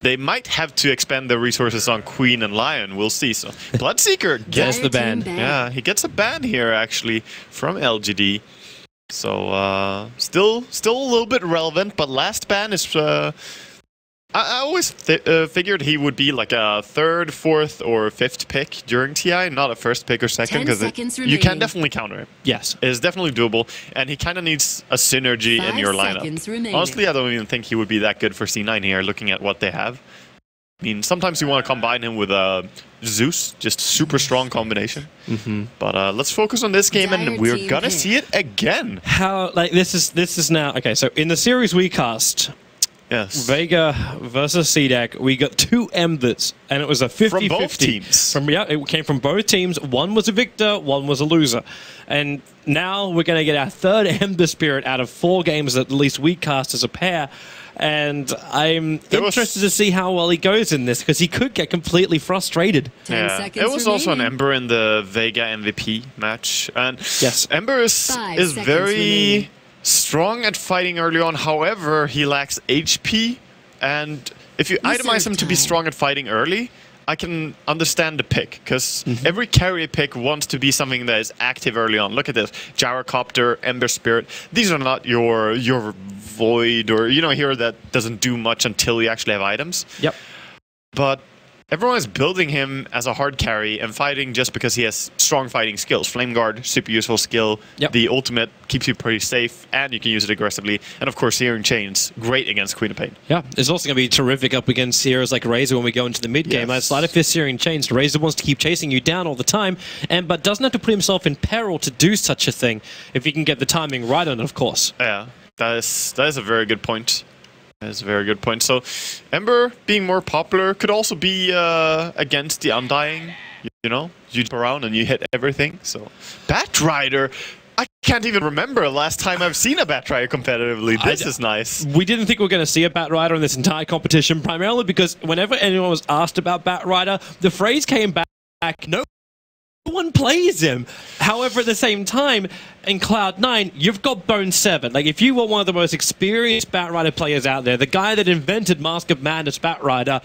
they might have to expend their resources on Queen and Lion. We'll see. So Bloodseeker gets the ban. Yeah, he gets a ban here actually from LGD. So still a little bit relevant, but last ban is. I always figured he would be like a third, fourth, or fifth pick during TI, not a first pick or second, because you can definitely counter him. Yes. It's definitely doable, and he kind of needs a synergy in your lineup. Honestly, I don't even think he would be that good for C9 here, looking at what they have. I mean, sometimes you want to combine him with Zeus, just super strong combination. But let's focus on this game, and we're gonna see it again. How, like, this is now, okay, so in the series we cast, yes, Vega versus CDEC, we got two Embers, and it was a 50-50. From both teams. Yeah, it came from both teams. One was a victor, one was a loser. And now we're going to get our third Ember Spirit out of 4 games that at least we cast as a pair. And I'm interested to see how well he goes in this, because he could get completely frustrated. Yeah, there was also an Ember in the Vega MVP match. And yes, Ember is very strong at fighting early on. However, he lacks HP, and if you itemize him to be strong at fighting early, I can understand the pick, because every carry pick wants to be something that is active early on. Look at this: Gyrocopter, Ember Spirit. These are not your Void or hero that doesn't do much until you actually have items. Yep. But everyone is building him as a hard carry and fighting just because he has strong fighting skills. Flame Guard, super useful skill. Yep. The ultimate keeps you pretty safe, and you can use it aggressively. And of course, Searing Chains, great against Queen of Pain. Yeah, it's also going to be terrific up against heroes like Razor when we go into the mid game. As Sleight of Fist, Searing Chains, Razor wants to keep chasing you down all the time, but doesn't have to put himself in peril to do such a thing if he can get the timing right on it, of course. Yeah, that is a very good point. That's a very good point. So, Ember being more popular could also be against the Undying. You jump around and you hit everything. So, Batrider, I can't even remember the last time I've seen a Batrider competitively. This is nice. We didn't think we were going to see a Batrider in this entire competition, primarily because whenever anyone was asked about Batrider, the phrase came back, no one plays him. However, at the same time, in Cloud9, you've got bo2. Like, if you were one of the most experienced Batrider players out there, the guy that invented Mask of Madness Batrider,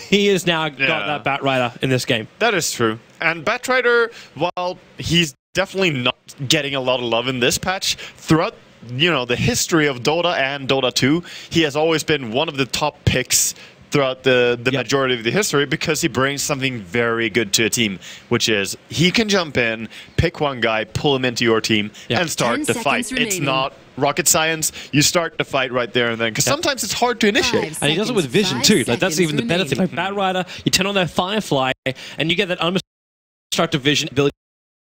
he has now got that Batrider in this game. That is true. And Batrider, while he's definitely not getting a lot of love in this patch, throughout the history of Dota and Dota 2, he has always been one of the top picks throughout the majority of the history, because he brings something very good to a team, which is he can jump in, pick one guy, pull him into your team, and start the fight. It's not rocket science. You start the fight right there and then, because sometimes it's hard to initiate. And he does it with vision too. Like, that's even the better thing. Like Batrider, you turn on their Firefly, and you get that unobstructed vision ability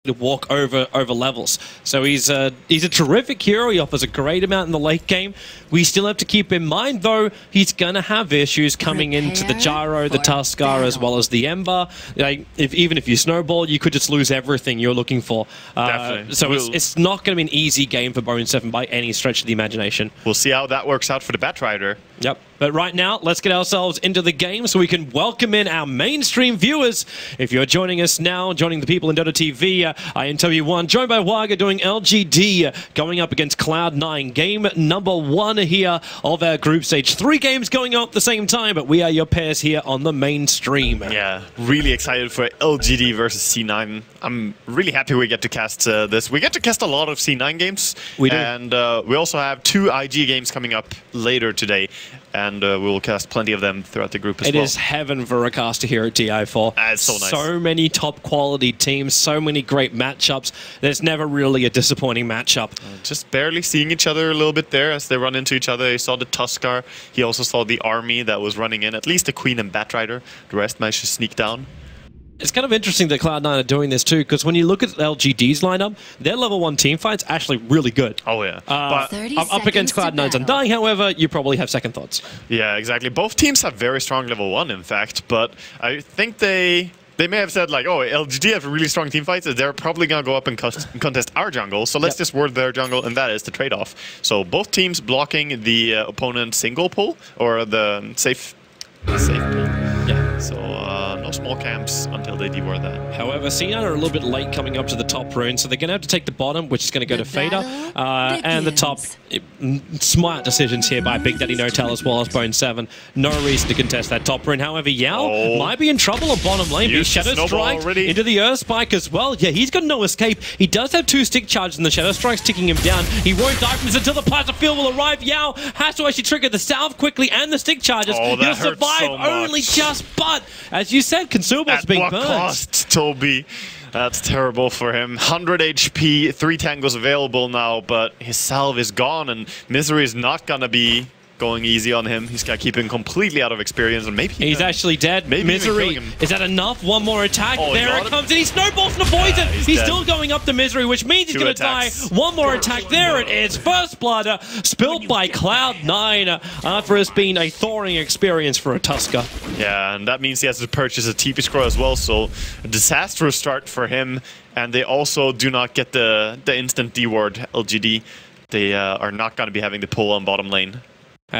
to walk over levels. So he's a terrific hero. He offers a great amount in the late game. We still have to keep in mind, though, he's going to have issues coming into the Gyro, the Tuskar, as well as the Ember. Like, even if you snowball, you could just lose everything you're looking for. Definitely. So it's not going to be an easy game for bo2 by any stretch of the imagination. We'll see how that works out for the Batrider. Yep. But right now, let's get ourselves into the game so we can welcome in our mainstream viewers. If you're joining us now, joining the people in Dota TV, I am W1, joined by Waga doing LGD, going up against Cloud9. Game number 1 here of our group stage. 3 games going on at the same time, but we are your pairs here on the mainstream. Yeah, really excited for LGD versus C9. I'm really happy we get to cast this. We get to cast a lot of C9 games. We do. And we also have 2 IG games coming up later today. And we will cast plenty of them throughout the group as well. It is heaven for a caster here at TI4. It's so nice. So many top quality teams, so many great matchups. There's never really a disappointing matchup. Just barely seeing each other a little bit there as they run into each other. He saw the Tuskar. He also saw the army that was running in. At least the Queen and Batrider. The rest managed to sneak down. It's kind of interesting that Cloud9 are doing this too, because when you look at LGD's lineup, their level 1 team fight's actually really good. Oh yeah. But up against Cloud9's Undying, however, you probably have second thoughts. Yeah, exactly. Both teams have very strong level 1, in fact, but I think they may have said, like, oh, LGD have really strong team fights, they're probably going to go up and contest our jungle, so let's just ward their jungle, and that is the trade-off. So both teams blocking the opponent's single pull, or the safe pull. Yeah. So no small camps until they dewar that. However, C9 are a little bit late coming up to the top rune, so they're going to have to take the bottom, which is going to go to Fader, and the top. Smart decisions here by Big Daddy No-Tail as well as Bone7. No reason to contest that top rune. However, Yao might be in trouble on bottom lane. He Shadow Strike into the Earth Spike as well. Yeah, he's got no escape. He does have 2 stick charges, and the Shadow Strike's ticking him down. He won't die from this until the plasma field will arrive. Yao has to actually trigger the salve quickly and the stick charges. He'll survive only just, but as you said, consumables being burned. At what cost, Toby? That's terrible for him. 100 HP, 3 tangos available now, but his salve is gone, and Misery is not gonna be going easy on him. He's got to keep him completely out of experience, and maybe he's actually dead. Maybe Misery, is that enough? One more attack. There it comes, and he snowballs and avoids it. He's still going up to Misery, which means he's going to die. One more attack. There it is. First blood spilled by Cloud9 after it's been a thawing experience for a Tusker. Yeah, and that means he has to purchase a TP scroll as well, so a disastrous start for him. And they also do not get the instant D-ward LGD. They are not going to be having the pull on bottom lane.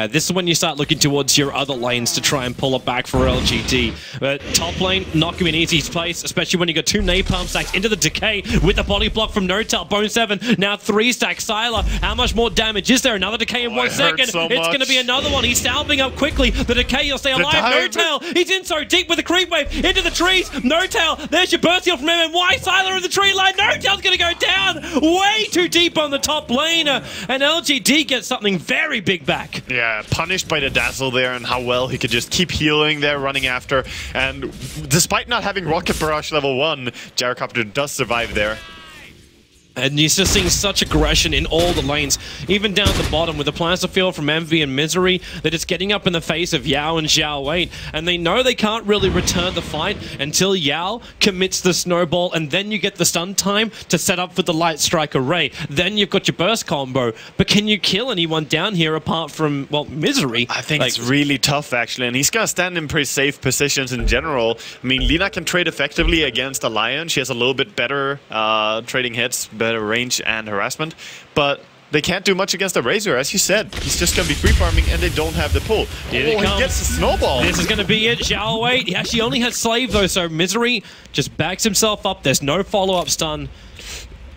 This is when you start looking towards your other lanes to try and pull it back for LGD. But top lane, not going to be an easy place, especially when you got 2 napalm stacks into the decay with the body block from No-Tail. Bone7, now 3 stack. Sylar, how much more damage is there? Another decay in 1 second. So it's going to be another one. He's salving up quickly. The decay, he'll stay alive. No-Tail, he's in so deep with the creep wave into the trees. No-Tail, there's your burst heal from MMY. Sylar in the tree line. No-Tail's going to go down way too deep on the top lane. And LGD gets something very big back. Yeah, punished by the Dazzle there, and how well he could just keep healing there, running after. And despite not having Rocket Barrage level 1, Gyrocopter does survive there. And you're just seeing such aggression in all the lanes, even down at the bottom with the Plasma Field from Envy and Misery, that it's getting up in the face of Yao and Xiao Wei. And they know they can't really return the fight until Yao commits the snowball, and then you get the stun time to set up for the Light Strike Array. Then you've got your burst combo. But can you kill anyone down here apart from, well, Misery? I think it's really tough, actually, and he's going to stand in pretty safe positions in general. I mean, Lina can trade effectively against a Lion. She has a little bit better trading hits, better range and harassment, but they can't do much against the Razor, as you said. He's just going to be free farming, and they don't have the pull. He gets the snowball. This is going to be it. Xiao Wei, he actually only has Slave, though, so Misery just backs himself up. There's no follow-up stun.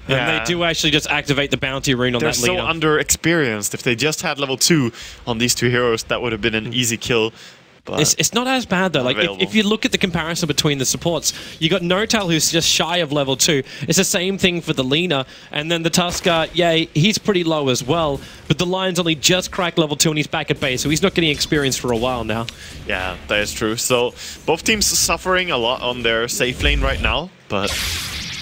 And they do actually just activate the bounty rune on that Lina. They're so under-experienced. If they just had level 2 on these 2 heroes, that would have been an easy kill. It's not as bad though. Like if you look at the comparison between the supports, you got No-Tail who's just shy of level 2. It's the same thing for the Lina, and then the Tusker, yeah, he's pretty low as well. But the Lion's only just cracked level 2 and he's back at base, so he's not getting experience for a while now. Yeah, that is true. So both teams suffering a lot on their safe lane right now, but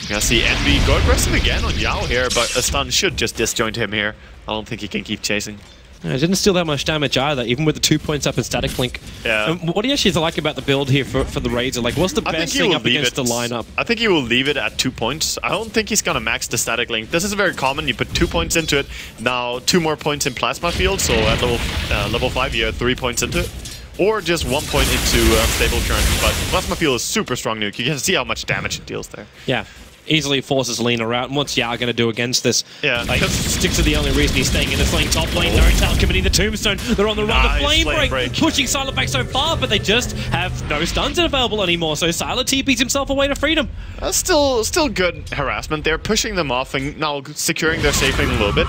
you're gonna see Envy go aggressive again on Yao here, but a stun should just disjoint him here. I don't think he can keep chasing. It didn't steal that much damage either, even with the 2 points up in Static Link. Yeah. What do you actually like about the build here for the Razor? Like, what's the best thing up against the lineup? I think he will leave it at 2 points. I don't think he's going to max the Static Link. This is very common. You put 2 points into it. Now, 2 more points in Plasma Field. So at level 5, you have 3 points into it. Or just 1 point into Stable Current. But Plasma Field is super strong nuke. You can see how much damage it deals there. Yeah. Easily forces Lina out, and what's Yao going to do against this? Yeah, like, Sticks are the only reason he's staying in this lane. Top lane, No-Tail committing the Tombstone. They're on the run. The Flame Break, pushing Sylar back so far, but they just have no stuns available anymore, so Sylar TPs himself away to freedom. That's still good harassment. They're pushing them off and now securing their safe lane a little bit.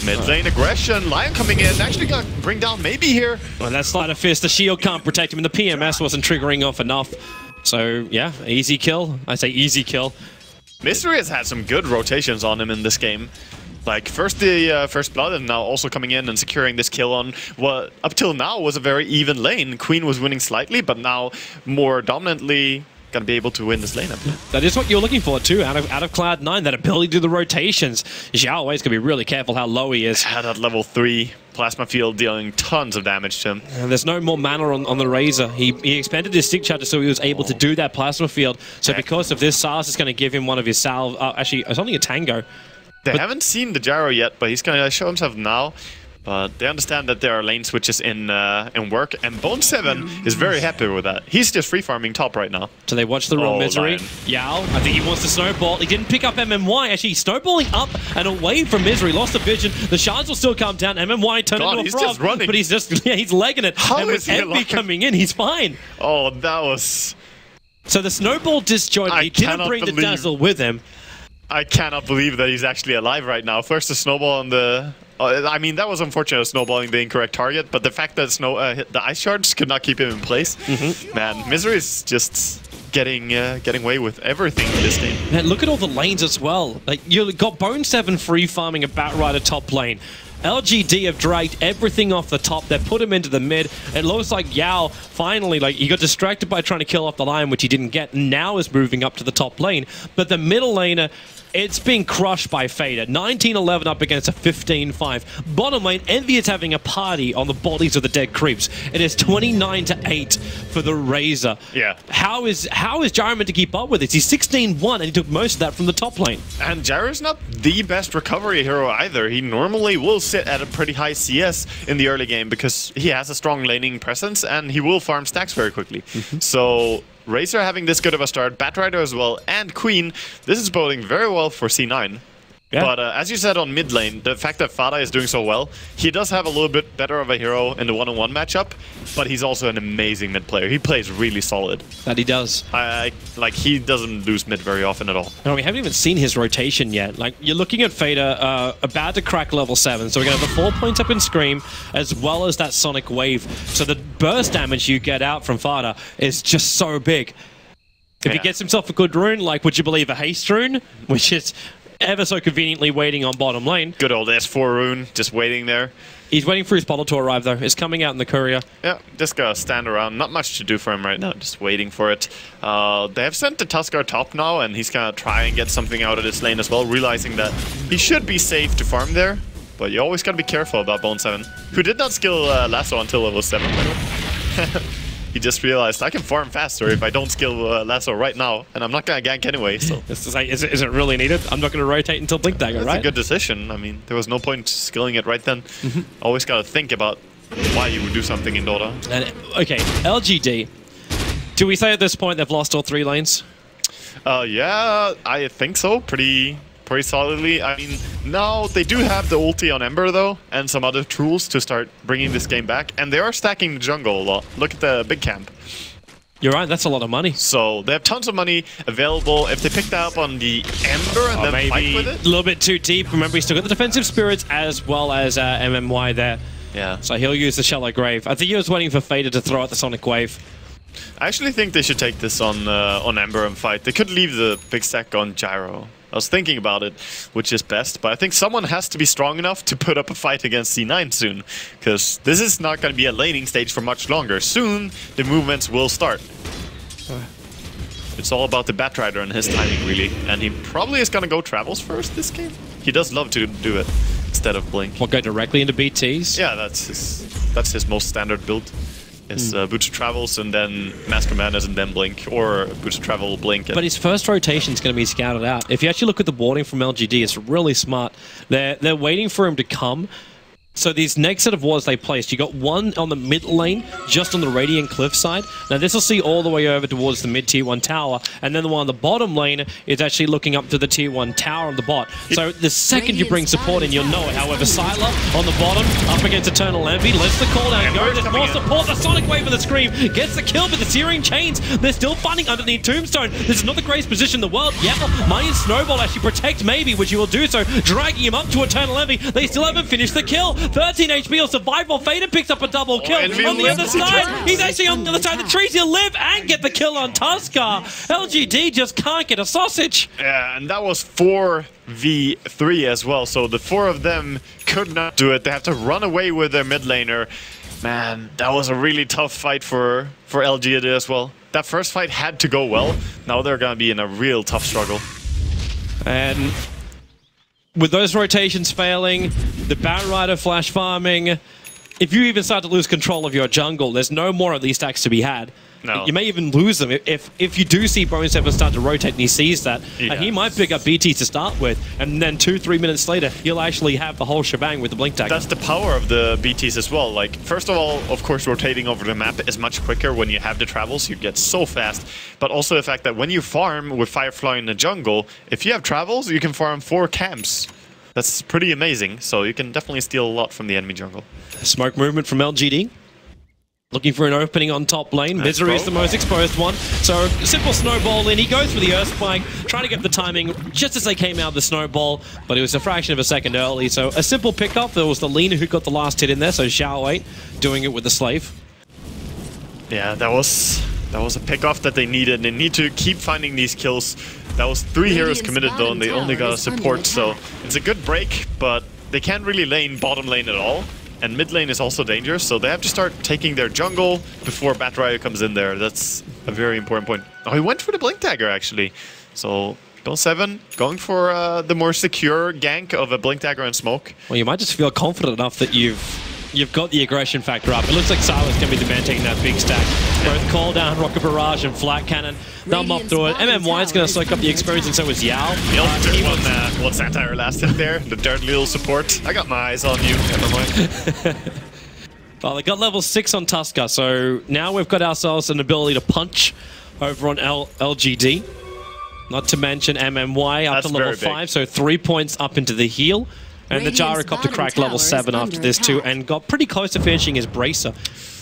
Mid lane aggression, Lion coming in, actually gonna bring down maybe here. Well, that Sleight of Fist, the shield can't protect him, and the PMS wasn't triggering off enough. So, yeah, easy kill. I say easy kill. Mystery has had some good rotations on him in this game. Like, first the First Blood, and now also coming in and securing this kill on what, up till now, was a very even lane. Queen was winning slightly, but now more dominantly gonna be able to win this lane. That is what you're looking for, too, out of Cloud9, that ability to do the rotations. Xiao Wei's gonna be really careful how low he is. Had that level 3 Plasma Field dealing tons of damage to him. And there's no more mana on the Razor. He expanded his stick charger so he was able to do that Plasma Field. So because of this, SARS is going to give him one of his salve. Actually, it's only a Tango. They haven't seen the Gyro yet, but he's going to show himself now. But they understand that there are lane switches in work, and bo2 is very happy with that. He's just free farming top right now. So they watch the real misery. Lion. Yao, I think he wants to snowball. He didn't pick up MMY. Actually, snowballing up and away from misery. Lost the vision. The shards will still come down. MMY turned into a frog. Just running. But he's just, yeah, he's legging it. How and is with he Envy coming in, he's fine. Oh, that was... So the snowball disjoint, he didn't bring the dazzle with him. I cannot believe that he's actually alive right now. First the snowball on the... I mean, that was unfortunate, snowballing the incorrect target, but the fact that the ice shards could not keep him in place, man, Misery is just getting away with everything in this game. Man, look at all the lanes as well. Like, you got bo2 free farming a Batrider top lane. LGD have dragged everything off the top. They put him into the mid. It looks like Yao finally, like, he got distracted by trying to kill off the Lion, which he didn't get, and now is moving up to the top lane. But the middle laner, it's being crushed by Fader. 19-11 up against a 15-5. Bottom lane, Envy is having a party on the bodies of the dead creeps. It is 29-8 for the Razor. Yeah. How is Gyro meant to keep up with this? He's 16-1, and he took most of that from the top lane. And Gyro's not the best recovery hero either. He normally will sit at a pretty high CS in the early game because he has a strong laning presence and he will farm stacks very quickly. So Razor having this good of a start, Batrider as well, and Queen, this is boding very well for C9. Yeah. But as you said on mid lane, the fact that Fada is doing so well, he does have a little bit better of a hero in the one-on-one matchup, but he's also an amazing mid player. He plays really solid. That he does. Like, he doesn't lose mid very often at all. No, we haven't even seen his rotation yet. Like, you're looking at Fader about to crack level 7, so we're going to have the 4 points up in Scream, as well as that Sonic Wave. So the burst damage you get out from Fada is just so big. If he gets himself a good rune, like, would you believe a haste rune, which is ever so conveniently waiting on bottom lane. Good old S4 rune, just waiting there. He's waiting for his bottle to arrive, though. It's coming out in the courier. Yeah, just gotta stand around. Not much to do for him right now, just waiting for it. They have sent the Tuskar top now, and he's gonna try and get something out of this lane as well, realizing that he should be safe to farm there. But you always gotta be careful about bo2, who did not skill Lasso until level 7, by the way. He just realized I can farm faster if I don't skill Lasso right now, and I'm not gonna gank anyway. So is it really needed? I'm not gonna rotate until Blink Dagger, right? That's a good decision. I mean, there was no point skilling it right then. Always gotta think about why you would do something in Dota. And, okay, LGD. Do we say at this point they've lost all 3 lanes? Yeah, I think so. Pretty solidly. I mean, now they do have the ulti on Ember though, and some other tools to start bringing this game back, and they are stacking the jungle a lot. Look at the big camp. You're right, that's a lot of money. So they have tons of money available. If they pick that up on the Ember and then fight with it, a little bit too deep. Remember, he's still got the defensive spirits as well as MMY there. Yeah. So he'll use the Shallow Grave. I think he was waiting for Fader to throw out the Sonic Wave. I actually think they should take this on Ember and fight. They could leave the big stack on Gyro. I was thinking about it, which is best, but I think someone has to be strong enough to put up a fight against C9 soon, because this is not going to be a laning stage for much longer. Soon, the movements will start. It's all about the Batrider and his timing, really, and he probably is going to go Travels first this game. He does love to do it instead of Blink. What, go directly into BTs? Yeah, that's his most standard build. Is bo2 Travels and then Master Madness and then Blink, or bo2 Travel, Blink. But his first rotation is going to be scouted out. If you actually look at the warding from LGD, it's really smart. They're waiting for him to come. So these next set of wards they placed, you got one on the mid lane, just on the Radiant Cliff side. Now this will see all the way over towards the mid tier 1 tower, and then the one on the bottom lane is actually looking up to the tier 1 tower on the bot. So the second you bring support in, you'll know it. However, Sylar on the bottom, up against Eternal Envy, lets the cooldown go. There's more support. The Sonic Wave and the Scream gets the kill, but the Searing Chains, they're still fighting underneath Tombstone. This is not the greatest position in the world. Yeah, Money and Snowball actually protect maybe, which he will do so, dragging him up to Eternal Envy. They still haven't finished the kill. 13 HP or survival. Fader picks up a double kill. On the other side, he's actually on the other side of the trees. He'll live and get the kill on Tuskar. LGD just can't get a sausage. Yeah, and that was 4v3 as well, so the 4 of them could not do it. They have to run away with their mid laner. Man, that was a really tough fight for LGD as well. That first fight had to go well. Now they're gonna be in a real tough struggle. And with those rotations failing, the Batrider flash farming, if you even start to lose control of your jungle, there's no more of these stacks to be had. No. You may even lose them if you do see bo2 start to rotate and he sees that. Yeah. He might pick up BT to start with, and then 2-3 minutes later, he'll actually have the whole shebang with the blink dagger. That's the power of the BTs as well. Like, first of all, of course, rotating over the map is much quicker when you have the travels. You get so fast. But also the fact that when you farm with Firefly in the jungle, if you have travels, you can farm 4 camps. That's pretty amazing. So you can definitely steal a lot from the enemy jungle. Smoke movement from LGD. Looking for an opening on top lane. Misery is the most exposed one. So simple snowball in. He goes for the Earth Spike, trying to get the timing just as they came out of the snowball, but it was a fraction of a second early. So a simple pickup. There was the Lina who got the last hit in there, so Xiao doing it with the Slave. Yeah, that was a pick-off that they needed. They need to keep finding these kills. That was 3 heroes committed though, and they only got a support, so it's a good break, but they can't really lane bottom lane at all. And mid lane is also dangerous, so they have to start taking their jungle before Batriah comes in there. That's a very important point. Oh, he went for the blink dagger actually. So bo2 going for the more secure gank of a blink dagger and smoke. Well, you might just feel confident enough that you've got the aggression factor up. It looks like Silas can be the man taking that big stack. Both call down, rocket barrage, and flat cannon. They'll mop through it. MMY's going to soak up the experience, and so is Yao. What's Satire last hit there? The dirt little support. I got my eyes on you, MMY. Well, they got level 6 on Tusker, so now we've got ourselves an ability to punch over on LGD. Not to mention MMY up to level 5, so 3 points up into the heal. And the Gyrocopter cracked level 7 after this too, and got pretty close to finishing his Bracer.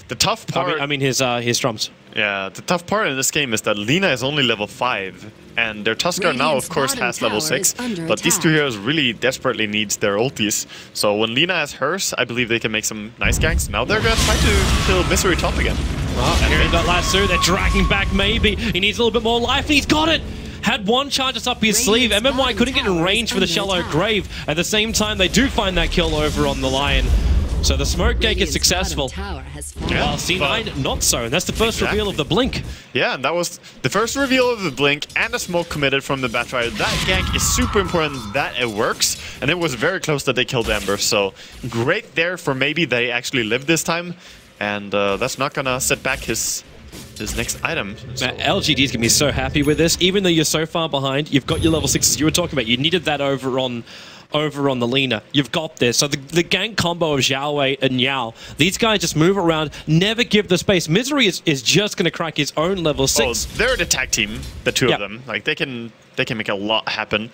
The tough part... I mean his drums. Yeah, the tough part in this game is that Lina is only level 5, and their Tusker now, of course, has level 6, but these two heroes really desperately needs their ultis. So when Lina has hers, I believe they can make some nice ganks. Now they're going to try to kill Misery top again. Oh, and here in that lasso, they're dragging back maybe. He needs a little bit more life, and he's got it! Had one charges up his sleeve. MMY couldn't get in range for the shallow grave. At the same time, they do find that kill over on the Lion. So the smoke gate is successful. While C9 not so, and that's the first reveal of the blink. Yeah, and that was the first reveal of the blink and the smoke committed from the Batriah. That gank is super important that it works, and it was very close that they killed Ember. So great there for maybe they actually live this time, and that's not gonna set back his next item. So. LGD is going to be so happy with this. Even though you're so far behind, you've got your level 6s you were talking about. You needed that over on the Lina. You've got this. So the gank combo of Xiao and Yao, these guys just move around, never give the space. Misery is just going to crack his own level 6. Oh, they're the tag team, the two of them. Like they can make a lot happen.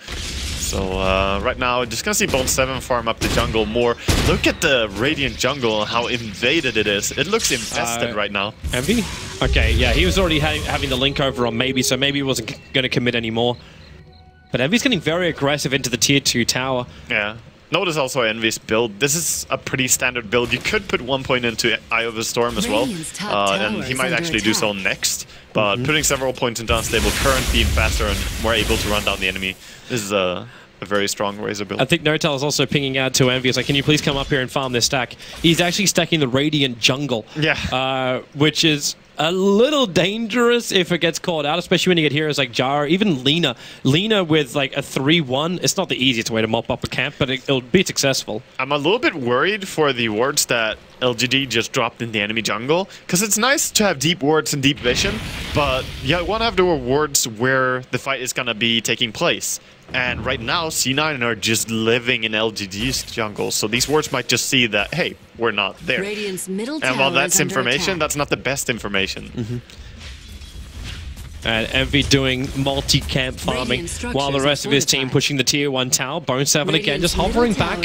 So right now, just gonna see bo2 farm up the jungle more. Look at the Radiant jungle and how invaded it is. It looks infested right now. Envy? Okay, yeah, he was already having the link over on maybe, so maybe he wasn't going to commit anymore. But Envy's getting very aggressive into the tier 2 tower. Yeah. Notice also Envy's build. This is a pretty standard build. You could put 1 point into Eye of the Storm as well, and he might actually do so next. But putting several points into Unstable Current, being faster and more able to run down the enemy, this is a very strong Razor build. I think Notel is also pinging out to Envy. It's like, can you please come up here and farm this stack? He's actually stacking the Radiant jungle, which is a little dangerous if it gets called out, especially when you get heroes like Jara, even Lina. Lina with like a 3-1, it's not the easiest way to mop up a camp, but it'll be successful. I'm a little bit worried for the wards that LGD just dropped in the enemy jungle, because it's nice to have deep wards and deep vision, but you want to have the wards where the fight is going to be taking place. And right now, C9 are just living in LGD's jungle, so these wards might just see that, hey, we're not there. And while that's information, that's not the best information. And Envy doing multi-camp farming, while the rest of his team pushing the tier 1 tower. bo2 again just hovering back.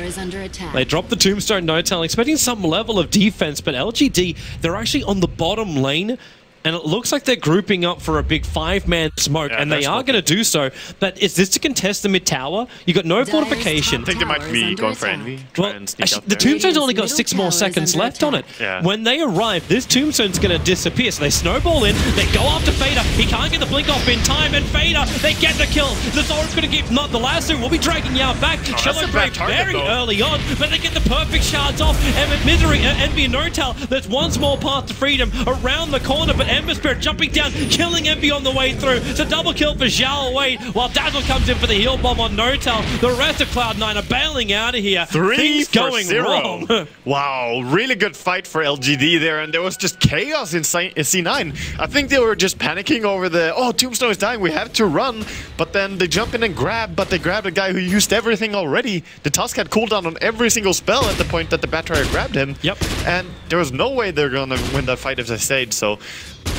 They drop the Tombstone no-tail, expecting some level of defense, but LGD, they're actually on the bottom lane. And it looks like they're grouping up for a big 5-man smoke, and they are going to do so. But is this to contest the mid tower? You got no fortification. I think they might be going for Envy. Well, the Tombstone's only got 6 more seconds left on it. When they arrive, this Tombstone's going to disappear. So they snowball in, they go after Fader. He can't get the blink off in time, and Fader, they get the kill. The Zoran's going to give not the lasso. We'll be dragging Yao back. Shallow break very early on, but they get the perfect shards off. And Misery, Envy, and Notel. There's one small path to freedom around the corner, but Ember Spirit jumping down, killing Envy on the way through. It's a double kill for Xiao Wei, while Dazzle comes in for the heal bomb on Notel. The rest of Cloud9 are bailing out of here. Things going wrong. Wow, really good fight for LGD there, and there was just chaos in C9. I think they were just panicking over the, oh, Tombstone is dying, we have to run. But then they jump in and grab, but they grabbed a guy who used everything already. The Tusk had cooldown on every single spell at the point that the Batrider grabbed him. Yep. And there was no way they're gonna win that fight, as I said, so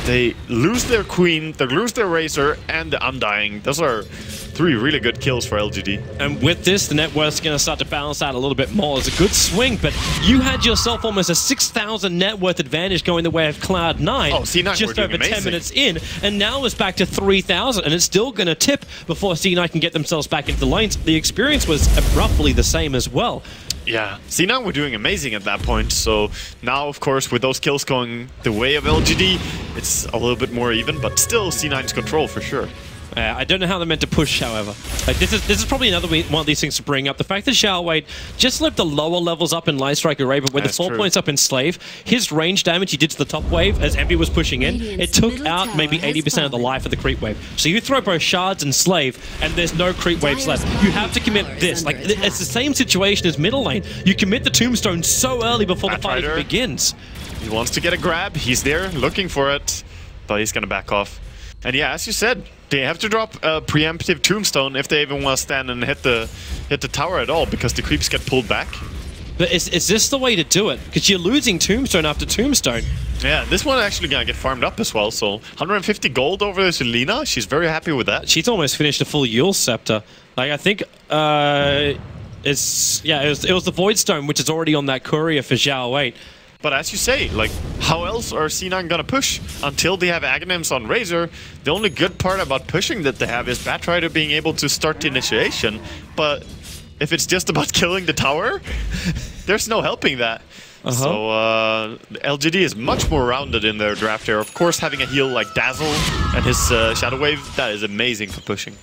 they lose their Queen, they lose their Razor, and the Undying. Those are 3 really good kills for LGD. And with this, the net worth's going to start to balance out a little bit more. It's a good swing, but you had yourself almost a 6,000 net worth advantage going the way of Cloud9. Oh, C9 just over 10 minutes in, and now it's back to 3,000, and it's still going to tip before C9 can get themselves back into the lanes. The experience was roughly the same as well. Yeah, C9 were doing amazing at that point, so now, of course, with those kills going the way of LGD, it's a little bit more even, but still C9's control for sure. I don't know how they're meant to push, however. Like, this is probably another one of these things to bring up. The fact that Xiao Wei just left the lower levels up in Light Strike Array, but with the 4 points up in Slave, his range damage he did to the top wave as Envy was pushing in, it took out maybe 80% of the life of the creep wave. So you throw both Shards and Slave, and there's no creep waves left. You have to commit this. Like, it's the same situation as middle lane. You commit the Tombstone so early before the fight begins. He wants to get a grab. He's there looking for it, but he's going to back off. And yeah, as you said, they have to drop a preemptive Tombstone if they even want to stand and hit the tower at all, because the creeps get pulled back. But is this the way to do it? Because you're losing Tombstone after Tombstone. Yeah, this one actually gonna get farmed up as well. So 150 gold over Selena. She's very happy with that. She's almost finished a full Yule Scepter. Like, I think it was the Void Stone, which is already on that courier for Xiao Wei. But as you say, like, how else are C9 gonna push until they have Aghanims on Razor? The only good part about pushing that they have is Batrider being able to start the initiation. But if it's just about killing the tower, there's no helping that. So LGD is much more rounded in their draft here. Of course, having a heal like Dazzle and his Shadow Wave, that is amazing for pushing.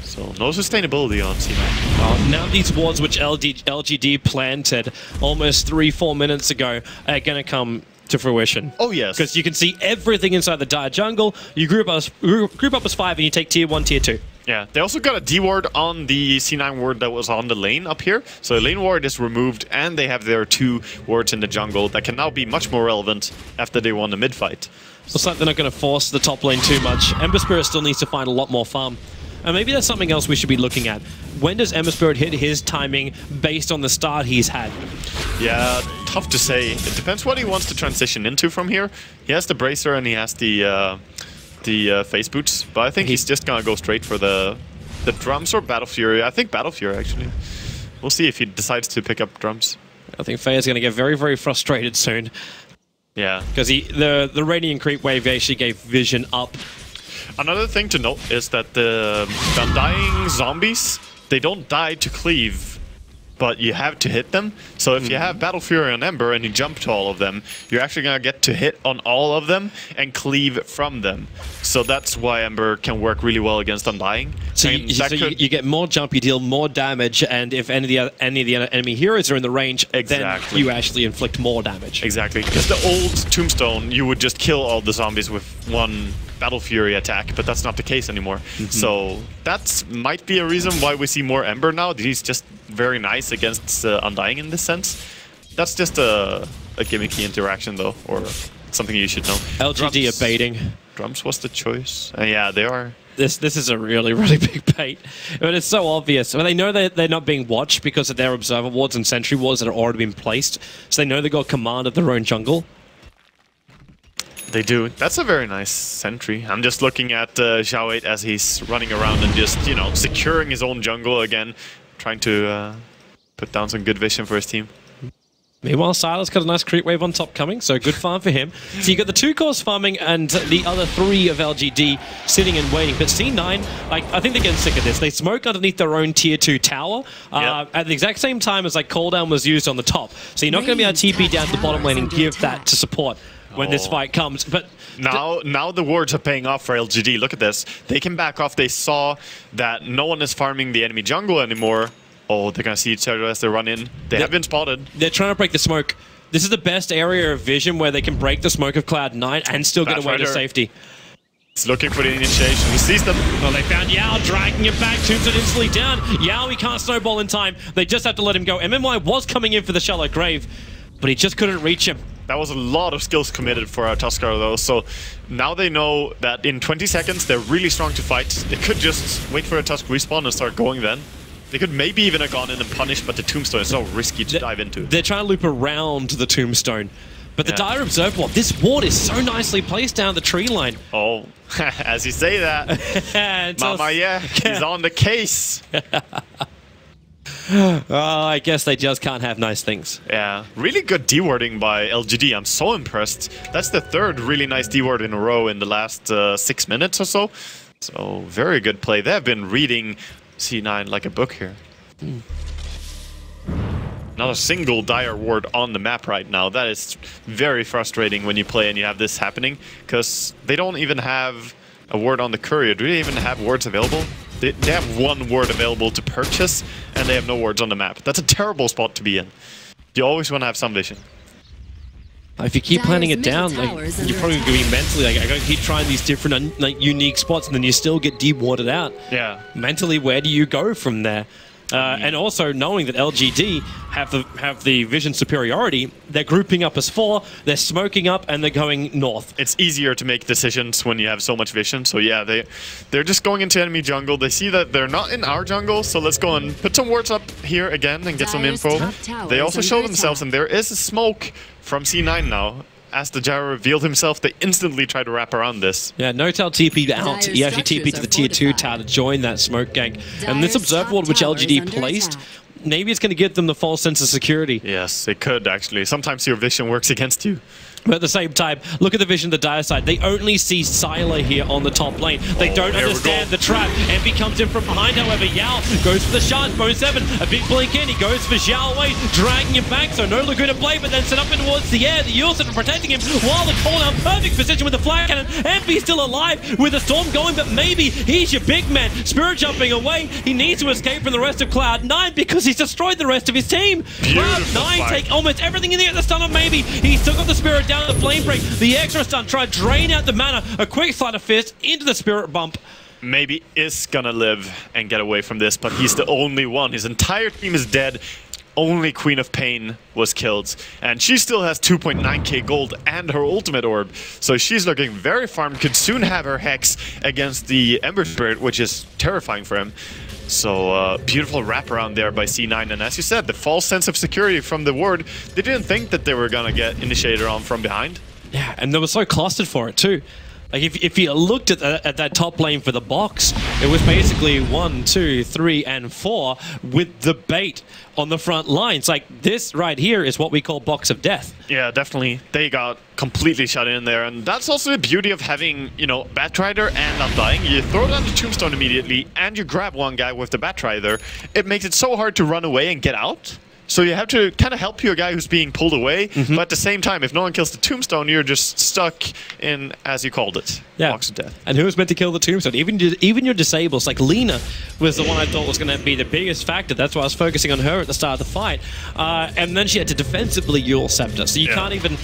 So no sustainability on C9. Now these wards which LGD planted almost 3-4 minutes ago are going to come to fruition. Oh yes. Because you can see everything inside the dire jungle. You group up as 5 and you take tier 1, tier 2. Yeah, they also got a D ward on the C9 ward that was on the lane up here. So the lane ward is removed, and they have their 2 wards in the jungle that can now be much more relevant after they won the mid fight. Looks like they're not going to force the top lane too much. Ember Spirit still needs to find a lot more farm. And maybe that's something else we should be looking at. When does Ember Spirit hit his timing based on the start he's had? Yeah, tough to say. It depends what he wants to transition into from here. He has the Bracer and he has the face boots, but I think he's just gonna go straight for the drums or Battle Fury. I think Battle Fury, actually. We'll see if he decides to pick up drums. I think Faye's gonna get very, very frustrated soon. Yeah. Because the Radiant Creep Wave actually gave vision up. Another thing to note is that the undying zombies, they don't die to cleave, but you have to hit them. So if you have Battle Fury on Ember and you jump to all of them, you're actually going to get to hit on all of them and cleave from them. So that's why Ember can work really well against Undying. So, you get more jump, you deal more damage, and if any of the enemy heroes are in the range, then you actually inflict more damage. Exactly. Because the old Tombstone, you would just kill all the zombies with one Battle Fury attack, but that's not the case anymore. So that might be a reason why we see more Ember now. He's just very nice against Undying in this sense. That's just a gimmicky interaction though, or something you should know. LGD are baiting. Drums was the choice. Yeah, they are. This is a really, really big bait. But it's so obvious. I mean, they know that they're not being watched because of their Observer wards and Sentry wards that have already been placed. So they know they got command of their own jungle. They do. That's a very nice sentry. I'm just looking at Xiao Wei as he's running around and just, you know, securing his own jungle again, trying to put down some good vision for his team. Meanwhile, Silas got a nice creep wave on top coming, so good farm for him. So you got the 2 cores farming and the other 3 of LGD sitting and waiting. But C9, like, I think they're getting sick of this. They smoke underneath their own tier 2 tower at the exact same time as like cooldown was used on the top. So you're not going to be able to TP down to the bottom lane and give that to support when this fight comes. But now the wards are paying off for LGD. Look at this. They can back off. They saw that no one is farming the enemy jungle anymore. Oh, they're going to see each other as they run in. They have been spotted. They're trying to break the smoke. This is the best area of vision where they can break the smoke of Cloud9 and still get away to safety. He's looking for the initiation. He sees them. Well, they found Yao, dragging him back. Tombstone instantly down. Yao, he can't snowball in time. They just have to let him go. MMY was coming in for the shallow grave, but he just couldn't reach him. That was a lot of skills committed for our Tuskar, though. So now they know that in 20 seconds, they're really strong to fight. They could just wait for a Tusk respawn and start going then. They could maybe even have gone in and punished, but the Tombstone is so risky to dive into. They're trying to loop around the Tombstone. But the Dire Observer Ward, this ward is so nicely placed down the tree line. Oh, as you say that. Mama, yeah, he's on the case. Oh, I guess they just can't have nice things. Yeah, really good D-warding by LGD. I'm so impressed. That's the third really nice D-ward in a row in the last 6 minutes or so. So, very good play. They have been reading C9 like a book here. Not a single Dire ward on the map right now. That is very frustrating when you play and you have this happening, because they don't even have a ward on the courier. Do they even have wards available? They have one ward available to purchase, and they have no wards on the map. That's a terrible spot to be in. You always want to have some vision. If you keep planning it down, like, you're probably going to be mentally like, I got to keep trying these different unique spots, and then you still get de-warded out. Yeah. Mentally, where do you go from there? And also knowing that LGD have the vision superiority, they're grouping up as 4, they're smoking up, and they're going north. It's easier to make decisions when you have so much vision. So yeah, they're just going into enemy jungle. They see that they're not in our jungle, so let's go and put some wards up here again and get some info. They also show themselves, and there is a smoke from C9 now. As the Gyro revealed himself, they instantly try to wrap around this. Yeah, No-Tail TP'd out. He actually TP'd to the tier 2 tower to join that smoke gank. And this Observer Ward, which LGD placed, maybe it's going to give them the false sense of security. Yes, it could actually. Sometimes your vision works against you. But at the same time, look at the vision of the Dire side. They only see Sylar here on the top lane. They don't understand the trap. Envy comes in from behind, however. Yao goes for the shot. bo2, a big blink in. He goes for Xiao Wei, dragging him back. So no Laguna Blade, but then set up in towards the air. The Yulson protecting him while the call down. Perfect position with the flag cannon. Envy's still alive with the storm going, but maybe he's your big man. Spirit jumping away. He needs to escape from the rest of Cloud9 because he's destroyed the rest of his team. Cloud9 take almost everything in the air. The stun of maybe. He still got the Spirit down the flame break. The extra stun, try to drain out the mana. A quick sleight of fist into the Spirit bump. Maybe is gonna live and get away from this, but he's the only one. His entire team is dead. Only Queen of Pain was killed. And she still has 2.9k gold and her ultimate orb. So she's looking very farmed. Could soon have her Hex against the Ember Spirit, which is terrifying for him. So, beautiful wraparound there by C9. And as you said, the false sense of security from the ward, they didn't think that they were going to get initiated on from behind. Yeah, and they were so clustered for it too. Like, if you looked at that top lane for the box, it was basically 1, 2, 3, and 4 with the bait on the front lines. Like, this right here is what we call Box of Death. Yeah, definitely. They got completely shut in there. And that's also the beauty of having, you know, Batrider and Undying. You throw down the Tombstone immediately, and you grab one guy with the Batrider. It makes it so hard to run away and get out. So you have to kind of help your guy who's being pulled away, but at the same time, if no one kills the Tombstone, you're just stuck in, as you called it, Box of Death. And who was meant to kill the Tombstone? Even your disables, like Lina was the one I thought was going to be the biggest factor. That's why I was focusing on her at the start of the fight. And then she had to defensively Eul Scepter. So you can't even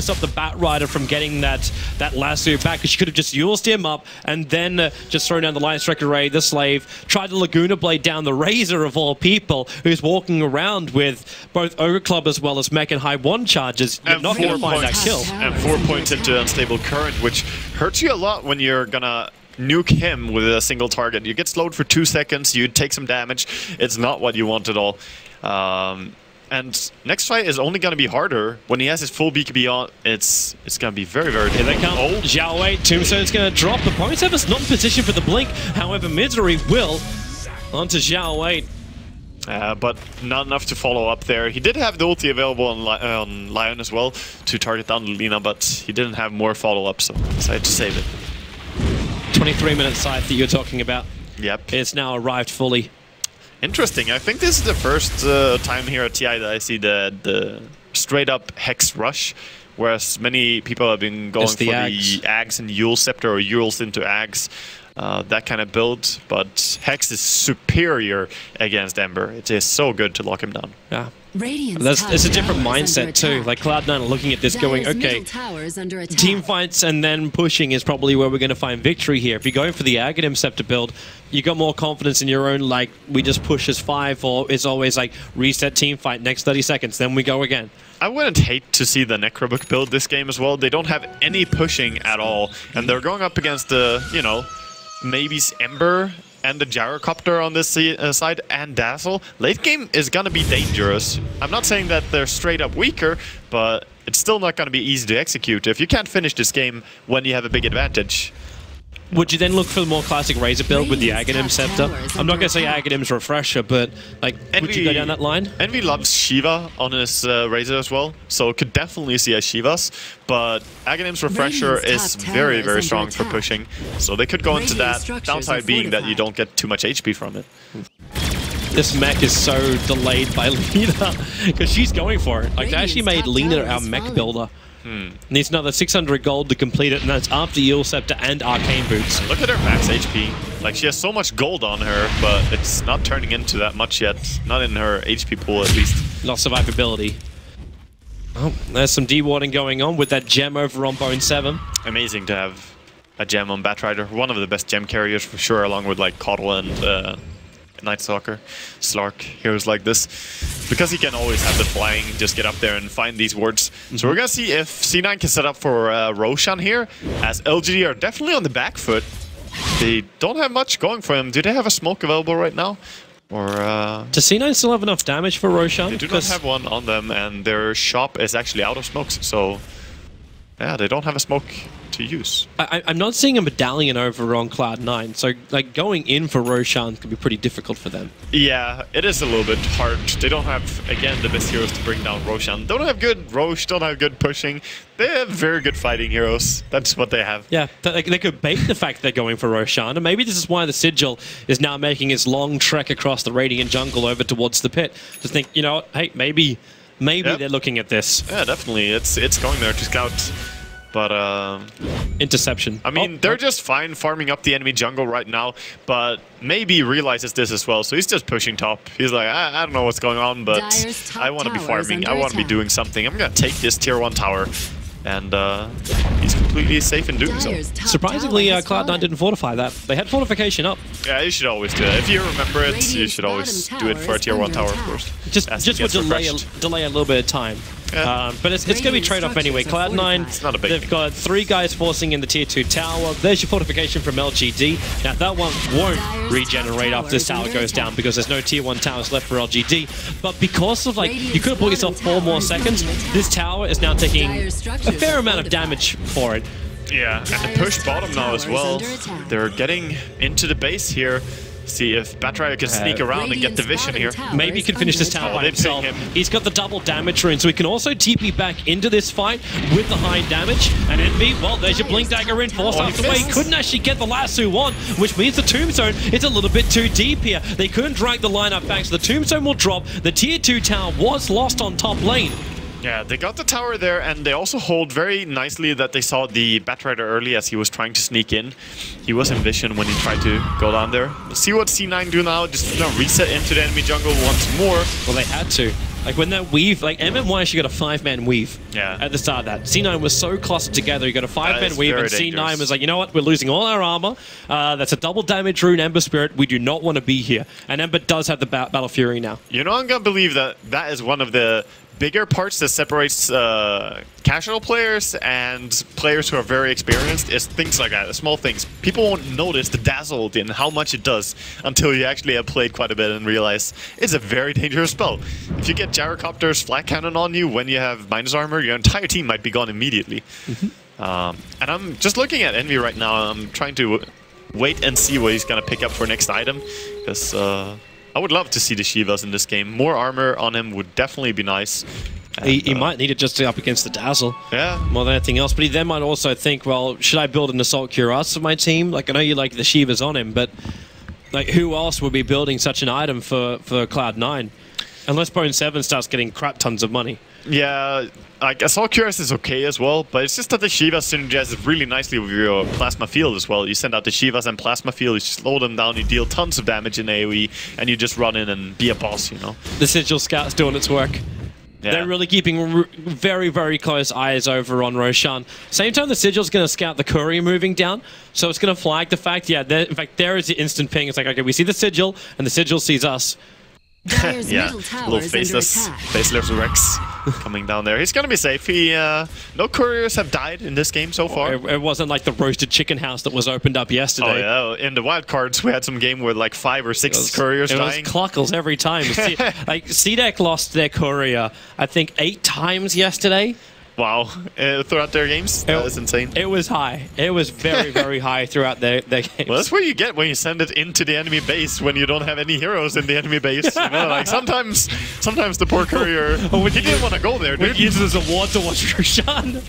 stop the Batrider from getting that lasso back, because she could have just Eul'd him up and then just thrown down the Lion Striker Ray, the Slave, tried the Laguna Blade down the Razor of all people, who's walking around with both Ogre Club as well as Mech and High 1 charges. You're not going to find that kill. And 4 points into Unstable Current, which hurts you a lot when you're going to nuke him with a single target. You get slowed for 2 seconds, you take some damage. It's not what you want at all. And next fight is only going to be harder. When he has his full BKB on, it's going to be very, very difficult. Here they come. Oh. Xiao Wei, Tombstone's going to drop. The bo2's not in position for the blink. However, Misery will onto Xiao Wei. But not enough to follow up there. He did have the ulti available on Lion as well to target down Lina, but he didn't have more follow-up, so decided to save it. 23-minute scythe that you're talking about. Yep. It's now arrived fully. Interesting. I think this is the first time here at TI that I see the straight-up Hex rush, whereas many people have been going for the Aghs and Eul Scepter or Euls into Aghs. that kind of build, but Hex is superior against Ember. It is so good to lock him down. Yeah. It's a different mindset too. Like Cloud9 are looking at this going, okay, team fights and then pushing is probably where we're going to find victory here. If you're going for the Aghanim Scepter build, you got more confidence in your own, like, we just push as 5, or it's always like reset team fight, next 30 seconds, then we go again. I wouldn't hate to see the Necrobook build this game as well. They don't have any pushing at all, and they're going up against the, you know, maybe Ember and the Gyrocopter on this side, and Dazzle. Late game is going to be dangerous. I'm not saying that they're straight up weaker, but it's still not going to be easy to execute if you can't finish this game when you have a big advantage. Would you then look for the more classic Razor build with the Aghanim Scepter? I'm not going to say Aghanim's Refresher, but like, would you go down that line? Envy loves Shiva on his Razor as well, so could definitely see a Shivas, but Aghanim's Refresher is very, very strong for pushing, so they could go into that, downside being that you don't get too much HP from it. This mech is so delayed by Lina, because she's going for it. Like, they actually made Lina our mech builder. Needs another 600 gold to complete it, and that's after Eel Scepter and Arcane Boots. Look at her max HP. Like, she has so much gold on her, but it's not turning into that much yet. Not in her HP pool, at least. Not survivability. Oh, there's some dewarding going on with that gem over on bo2. Amazing to have a gem on Batrider. One of the best gem carriers for sure, along with like Coddle and Night Stalker, Slark, heroes like this. Because he can always have the flying, just get up there and find these wards. So we're gonna see if C9 can set up for Roshan here, as LGD are definitely on the back foot. They don't have much going for him. Do they have a smoke available right now? Or does C9 still have enough damage for Roshan? They do not have one on them, and their shop is actually out of smokes, so yeah, they don't have a smoke to use. I'm not seeing a medallion over on Cloud9, so like going in for Roshan could be pretty difficult for them. Yeah, it is a little bit hard. They don't have, again, the best heroes to bring down Roshan. Don't have good Rosh, don't have good pushing. They have very good fighting heroes. That's what they have. Yeah, they could bait the fact they're going for Roshan, and maybe this is why the Sigil is now making its long trek across the Radiant jungle over towards the pit. To think, you know, hey, maybe they're looking at this. Yeah, definitely. It's going there to scout. But interception. I mean, they're just fine farming up the enemy jungle right now, but maybe realizes this as well, so he's just pushing top. He's like, I don't know what's going on, but I want to be farming. I want to be doing something. I'm gonna take this tier 1 tower, and he's completely safe in doing so. Surprisingly, Cloud9 didn't fortify that. They had fortification up. Yeah, you should always do it. If you remember it, you should always do it for a tier 1 tower, of course. Just would delay a little bit of time. Yeah. But it's going to be trade-off anyway. Cloud9, they've got 3 guys forcing in the tier 2 tower. There's your fortification from LGD. Now, that one won't regenerate after this tower goes down because there's no tier 1 towers left for LGD. But because of, like, you could have bought yourself 4 more seconds, this tower is now taking a fair amount of damage for it. Yeah, and the push bottom now as well. They're getting into the base here. See if Batrider can sneak around and get the vision here. Maybe he can finish this tower by himself. He's got the double damage rune, so he can also TP back into this fight with the high damage. And Envy, well, there's your Blink Dagger rune forced out the way. He couldn't actually get the lasso on, which means the Tombstone is a little bit too deep here. They couldn't drag the lineup back, so the Tombstone will drop. The tier 2 tower was lost on top lane. Yeah, they got the tower there, and they also hold very nicely that they saw the Batrider early as he was trying to sneak in. He was in vision when he tried to go down there. Let's see what C9 do now. Just reset into the enemy jungle once more. Well, they had to. Like, when that weave, like, MMY actually got a 5-man weave at the start of that. C9 was so clustered together, you got a 5-man weave, and C9 was like, you know what, we're losing all our armor. That's a double damage rune, Ember Spirit. We do not want to be here. And Ember does have the Battle Fury now. You know, I'm going to believe that that is one of the bigger parts that separates casual players and players who are very experienced is things like that, small things. People won't notice the dazzle and how much it does until you actually have played quite a bit and realize it's a very dangerous spell. If you get Gyrocopter's flat cannon on you when you have minus armor, your entire team might be gone immediately. And I'm just looking at Envy right now. I'm trying to wait and see what he's going to pick up for next item, because I would love to see the Shivas in this game. More armor on him would definitely be nice. And, he might need it just to up against the Dazzle. Yeah. More than anything else. But he then might also think, well, should I build an Assault Cuirass for my team? Like, I know you like the Shivas on him, but like, who else would be building such an item for Cloud9? Unless bo2 starts getting crap tons of money. Yeah, like Assault Cuirass is okay as well, but it's just that the Shivas synergizes really nicely with your Plasma Field as well. You send out the Shivas and Plasma Field, you slow them down, you deal tons of damage in AoE, and you just run in and be a boss, you know? The Sigil Scout's doing its work. Yeah. They're really keeping very, very close eyes over on Roshan. Same time, the Sigil's going to scout the courier moving down, so it's going to flag the fact, yeah, in fact, there is the instant ping. It's like, okay, we see the Sigil, and the Sigil sees us. Yeah, little faceless Rex coming down there. He's gonna be safe. No couriers have died in this game so far. It wasn't like the roasted chicken house that was opened up yesterday. Oh yeah, in the wildcards we had some game with like 5 or 6 couriers dying. It was cluckles every time. Like CDEC lost their courier, I think 8 times yesterday. Wow, throughout their games? That was insane. It was high. It was very, very high throughout their games. Well, that's what you get when you send it into the enemy base when you don't have any heroes in the enemy base. You know, like sometimes the poor courier, he didn't want to go there, dude. He uses a ward to watch Roshan.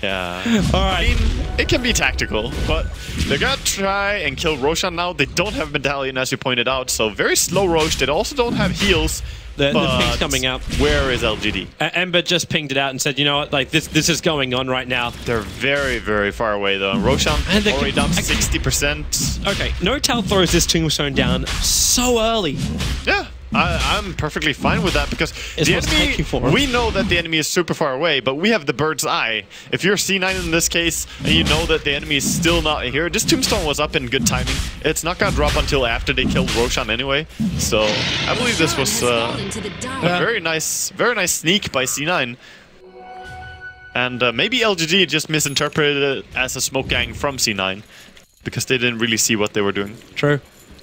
Yeah. Alright. I mean, it can be tactical, but they're gonna try and kill Roshan now. They don't have Medallion, as you pointed out, so very slow Rosh. They also don't have heals. The ping's coming out. Where is LGD? Ember just pinged it out and said, you know what, like this is going on right now. They're very, very far away though. Roshan already down 60%. Okay, No Tal throws this tombstone down so early. Yeah. I'm perfectly fine with that because the enemy, we know that the enemy is super far away, but we have the bird's eye. If you're C9 in this case, and you know that the enemy is still not here, this tombstone was up in good timing. It's not gonna drop until after they killed Roshan anyway. So I believe this was a very nice sneak by C9. And maybe LGD just misinterpreted it as a smoke gang from C9 because they didn't really see what they were doing. True.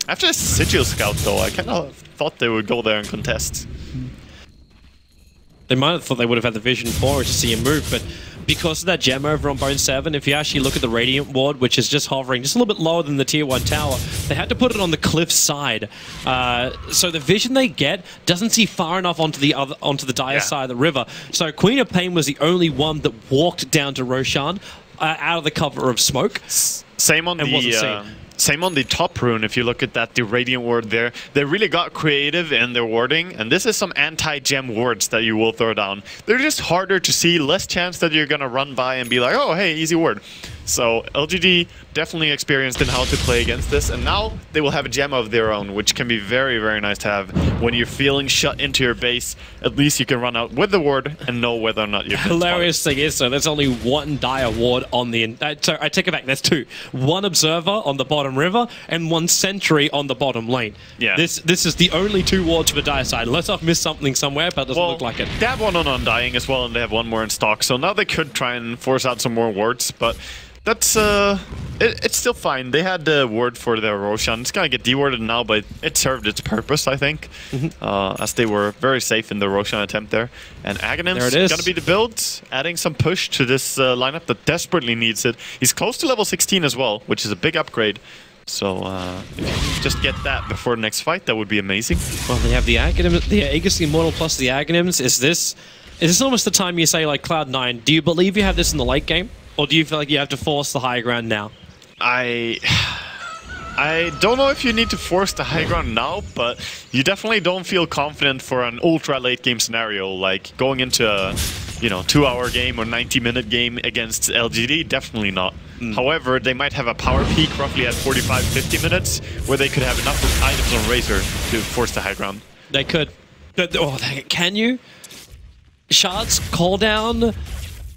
After a Sigil Scout, though, I kind of thought they would go there and contest. They might have thought they would have had the vision for it to see him move, but because of that gem over on Bone 7, if you actually look at the Radiant Ward, which is just hovering just a little bit lower than the Tier 1 tower, they had to put it on the cliff side. So the vision they get doesn't see far enough onto the dire side of the river. So Queen of Pain was the only one that walked down to Roshan out of the cover of smoke. Same on the top rune, if you look at that, the Radiant Ward there. They really got creative in their warding, and this is some anti-gem wards that you will throw down. They're just harder to see, less chance that you're gonna run by and be like, oh, hey, easy ward. So LGD definitely experienced in how to play against this, and now they will have a gem of their own, which can be very, very nice to have. When you're feeling shut into your base, at least you can run out with the ward and know whether or not you've been hilarious thing is, so there's only one dire ward on the... so I take it back, there's 2. One observer on the bottom river and 1 sentry on the bottom lane. Yeah. This is the only 2 wards for the dire side. Unless I've missed something somewhere, but it doesn't look like it. They have one on Undying as well, and they have 1 more in stock, so now they could try and force out some more wards, but... That's, it's still fine. They had the ward for their Roshan. It's gonna get dewarded now, but it served its purpose, I think. As they were very safe in the Roshan attempt there. And Aghanim's gonna be the build, adding some push to this lineup that desperately needs it. He's close to level 16 as well, which is a big upgrade. So, if you just get that before the next fight, that would be amazing. Well, they have the Aghanim, the Aegis Immortal plus the Aghanims. Is this almost the time you say, like, Cloud9, do you believe you have this in the late game? Or do you feel like you have to force the high ground now? I don't know if you need to force the high ground now, but you definitely don't feel confident for an ultra late game scenario, like going into a 2-hour game or 90-minute game against LGD. Definitely not. However, they might have a power peak roughly at 45-50 minutes, where they could have enough items on Razor to force the high ground. They could. Can you? Shards, call down.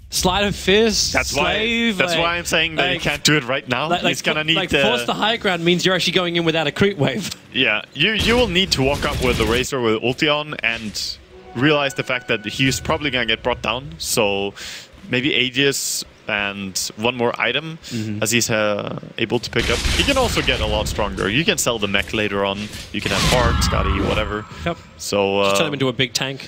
Slide of fist, slave. That's why I'm saying that you can't do it right now. He's gonna need to force the high ground means you're actually going in without a creep wave. Yeah, you will need to walk up with the Razor with ulti on and realize the fact that he's probably gonna get brought down. So maybe Aegis and 1 more item as he's able to pick up. He can also get a lot stronger. You can sell the mech later on. You can have Bard, Scotty, whatever. Yep. So just turn him into a big tank.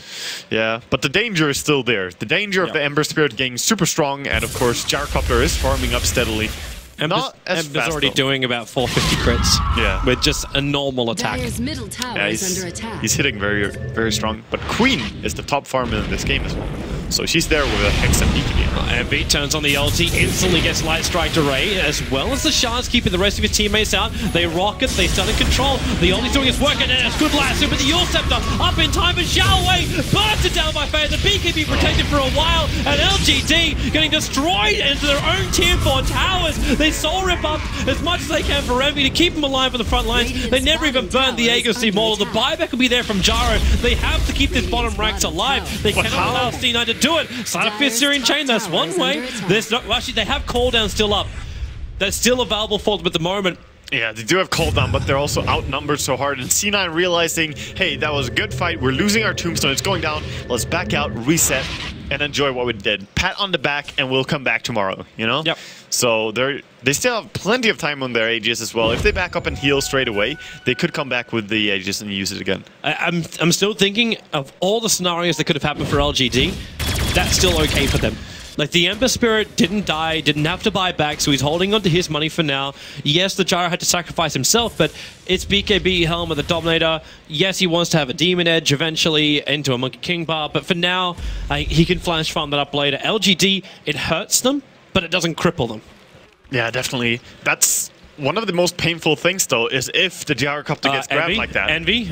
Yeah, but the danger is still there. The danger of the Ember Spirit getting super strong, and of course Gyrocopter is farming up steadily. Not as fast, already doing about 450 crits. Yeah. With just a normal attack. Middle tower is under attack. He's hitting very, very strong. But Queen is the top farmer in this game as well. So she's there with a Hex and BKB. MV turns on the ulti, instantly gets Light Strike to Ray, as well as the Shards keeping the rest of his teammates out. They rocket, they start in control. The ulti's doing its work, and it's good lasso, but the Yule Scepter up in time, and Xiao Wei burns it down by Faye. The BKB protected for a while, and LGD getting destroyed into their own tier 4 towers. They soul rip up as much as they can for Envy to keep them alive on the front lines. They never even burned the Aegis Immortal. The buyback will be there from Jaro. They have to keep this bottom ranks alive. They cannot allow C9 to do it. Side of Fist Syrian Chain, that's one way. There's no, actually, they have cooldown still up. That's still available for them at the moment. Yeah, they do have cooldown, but they're also outnumbered so hard. And C9 realizing, hey, that was a good fight. We're losing our tombstone. It's going down. Let's back out, reset, and enjoy what we did. Pat on the back, and we'll come back tomorrow, you know? Yep. So they still have plenty of time on their Aegis as well. If they back up and heal straight away, they could come back with the Aegis and use it again. I'm still thinking of all the scenarios that could have happened for LGD. That's still okay for them. Like, the Ember Spirit didn't die, didn't have to buy back, so he's holding on to his money for now. Yes, the Gyro had to sacrifice himself, but it's BKB, Helm, the Dominator. Yes, he wants to have a Demon Edge eventually into a Monkey King bar, but for now, he can flash farm that up later. LGD, it hurts them, but it doesn't cripple them. Yeah, definitely. That's one of the most painful things, though, is if the Gyrocopter gets grabbed Envy, like that. Envy,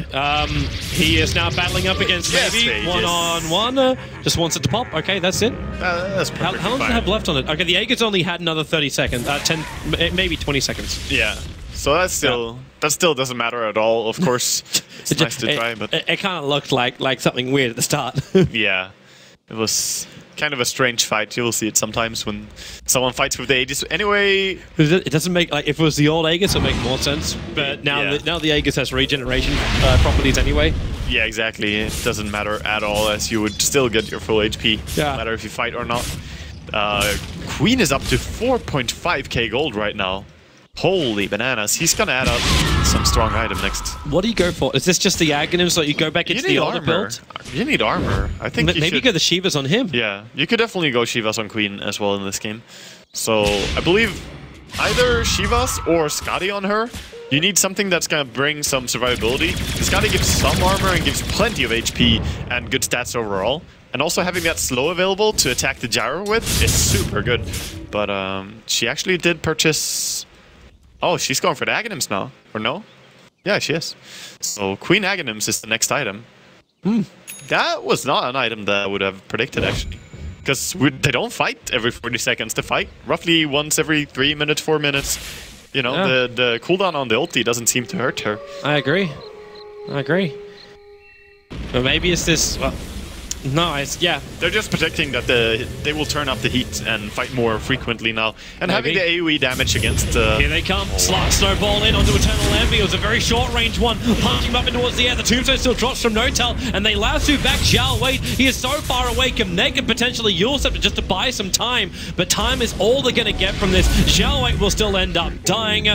he is now battling up against Navy, one-on-one. Just wants it to pop. Okay, that's it. That's perfect. How long does it have left on it? Okay, the Aegis only had another 30 seconds, 10, maybe 20 seconds. Yeah. So that's still that still doesn't matter at all. Of course, it's nice to try, but it kind of looked like something weird at the start. Yeah, it was kind of a strange fight. You will see it sometimes when someone fights with the Aegis. Anyway, it doesn't make, like, if it was the old Aegis, it would make more sense. But now, now the Aegis has regeneration properties anyway. Yeah, exactly. It doesn't matter at all, as you would still get your full HP, no matter if you fight or not. Queen is up to 4.5k gold right now. Holy bananas. He's gonna add up some strong item next. What do you go for? Is this just the Aghanim, so you go back into the older build? You need armor. I think maybe you go the Shivas on him. Yeah, you could definitely go Shivas on Queen as well in this game. So I believe either Shivas or Skadi on her. You need something that's gonna bring some survivability. Skadi gives some armor and gives plenty of HP and good stats overall. And also having that slow available to attack the Gyro with is super good. But she actually did purchase... Oh, she's going for the Aghanims now, or no? Yeah, she is. So Queen Aghanims is the next item. That was not an item that I would have predicted, actually. Because they don't fight every 40 seconds. They fight roughly once every 3 minutes, 4 minutes. You know, the cooldown on the ulti doesn't seem to hurt her. I agree. But maybe it's this... Well, no, yeah. They're just predicting that they will turn up the heat and fight more frequently now. And having the AoE damage against... Here they come. Slot snowball in onto Eternal Envy. It was a very short range one. Punching him up in towards the air. The tombstone still drops from No-Tell. And they lasso back Xiao Wei. He is so far away. Neg and potentially Yule Scepter just to buy some time. But time is all they're going to get from this. Xiao Wei will still end up dying.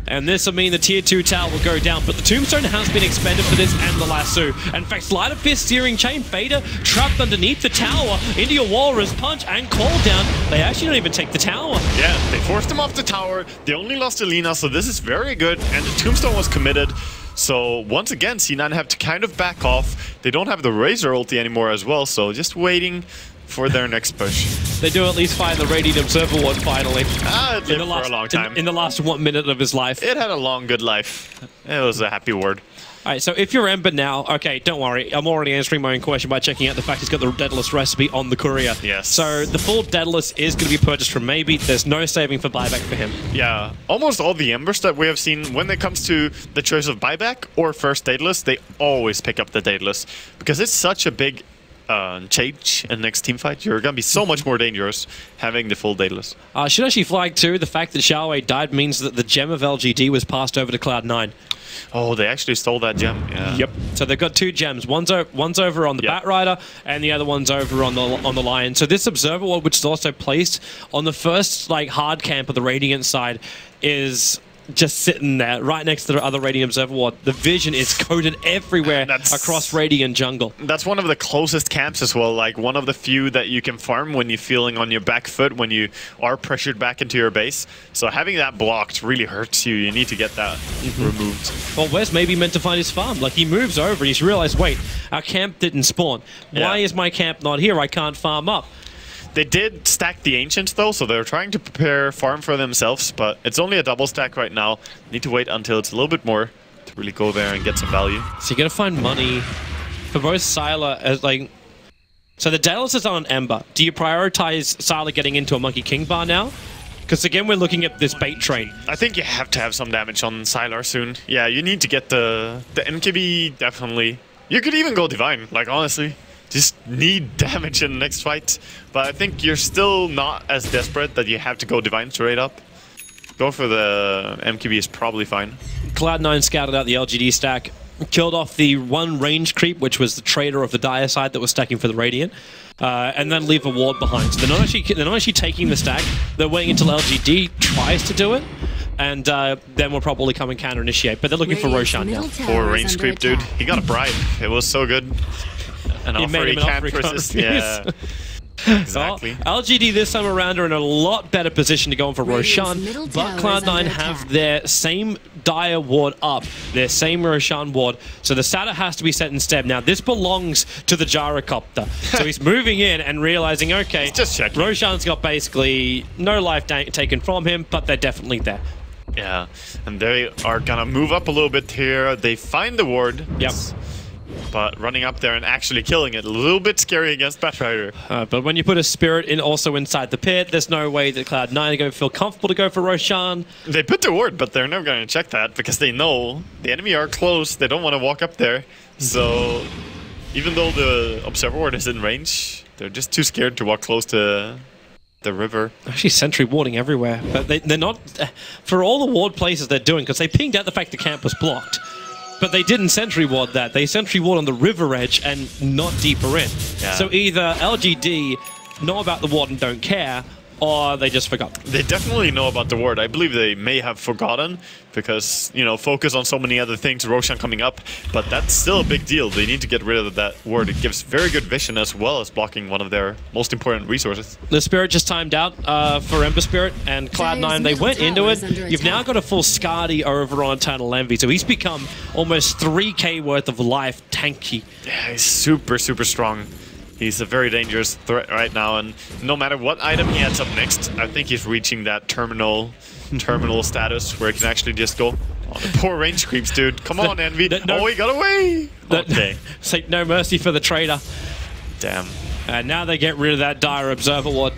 And this will mean the tier 2 tower will go down. But the tombstone has been expended for this and the lasso. In fact, Sleight of Fist, Steering Chain, Fader trapped underneath the tower into your Walrus Punch and Call Down. They actually don't even take the tower. Yeah, they forced him off the tower. They only lost Alina, so this is very good. And the tombstone was committed. So once again, C9 have to kind of back off. They don't have the Razor ulti anymore as well, so just waiting for their next push. They do at least find the Radiant Observer one finally. It lived for a long time. In the last 1 minute of his life. It had a long, good life. It was a happy word. Alright, so if you're Ember now, okay, don't worry. I'm already answering my own question by checking out the fact he's got the Daedalus recipe on the courier. Yes. So the full Daedalus is going to be purchased from Maybe. There's no saving for buyback for him. Yeah, almost all the Embers that we have seen, when it comes to the choice of buyback or first Daedalus, they always pick up the Daedalus. Because it's such a big change in next team fight. You're going to be so much more dangerous having the full Daedalus. Should actually flag too, the fact that Xiao Wei died means that the gem of LGD was passed over to Cloud9. Oh, they actually stole that gem. Yeah. Yep. So they've got two gems. One's over on the Bat Rider, and the other one's over on the Lion. So this Observer Ward, which is also placed on the first hard camp of the Radiant side, is just sitting there right next to the other Radiant Observer Ward. The vision is coated everywhere across Radiant jungle. That's one of the closest camps as well, like one of the few that you can farm when you're feeling on your back foot, when you are pressured back into your base. So having that blocked really hurts you. You need to get that removed. Well, Wes may be meant to find his farm. Like, he moves over and he's realized, wait, our camp didn't spawn. Why is my camp not here? I can't farm up. They did stack the Ancients though, so they're trying to prepare farm for themselves, but it's only a double stack right now. Need to wait until it's a little bit more to really go there and get some value. So you gotta find money for both Sylar as like... So the Dallas is on Ember. Do you prioritize Sylar getting into a Monkey King bar now? Because again, we're looking at this bait train. I think you have to have some damage on Sylar soon. Yeah, you need to get the MKB, definitely. You could even go Divine, like honestly. Just need damage in the next fight. But I think you're still not as desperate that you have to go Divine straight up. Go for the MKB is probably fine. Cloud9 scouted out the LGD stack, killed off the one range creep, which was the trader of the Dire side that was stacking for the Radiant, and then leave a ward behind. So they're not actually taking the stack. They're waiting until LGD tries to do it, and then we'll probably come and counter-initiate. But they're looking for Roshan now. Poor range creep, dude. He got a bribe. It was so good. An offer he can't resist. Yeah. Exactly. Well, LGD this time around are in a lot better position to go in for Roshan, but Cloud9 have their same Dire ward up, their same Roshan ward, so the Satyr has to be set instead. Now, this belongs to the Gyrocopter, so he's moving in and realizing, okay, just checking. Roshan's got basically no life taken from him, but they're definitely there. Yeah, and they are gonna move up a little bit here. They find the ward. Yep. But running up there and actually killing it, a little bit scary against Batrider. But when you put a Spirit in also inside the pit, there's no way that Cloud9 are going to feel comfortable to go for Roshan. They put the ward, but they're never going to check that because they know the enemy are close. They don't want to walk up there. So even though the Observer Ward is in range, they're just too scared to walk close to the river. Actually, sentry warding everywhere. But they're not... For all the ward places they're doing, because they pinged out the fact the camp was blocked. But they didn't sentry ward that. They sentry ward on the river edge and not deeper in. Yeah. So either LGD know about the ward and don't care, or they just forgot. They definitely know about the ward. I believe they may have forgotten because, you know, focus on so many other things, Roshan coming up, but that's still a big deal. They need to get rid of that ward. It gives very good vision as well as blocking one of their most important resources. The Spirit just timed out for Ember Spirit, and Cloud9, they went into it. You've now got a full Skadi over on Eternal Envy, so he's become almost 3k worth of life tanky. Yeah, he's super, super strong. He's a very dangerous threat right now, and no matter what item he adds up next, I think he's reaching that terminal status where he can actually just go, oh, the poor range creeps, dude. Come on, Envy. Oh, he got away. Okay. Say no mercy for the trader. Damn. And now they get rid of that Dire Observer Ward.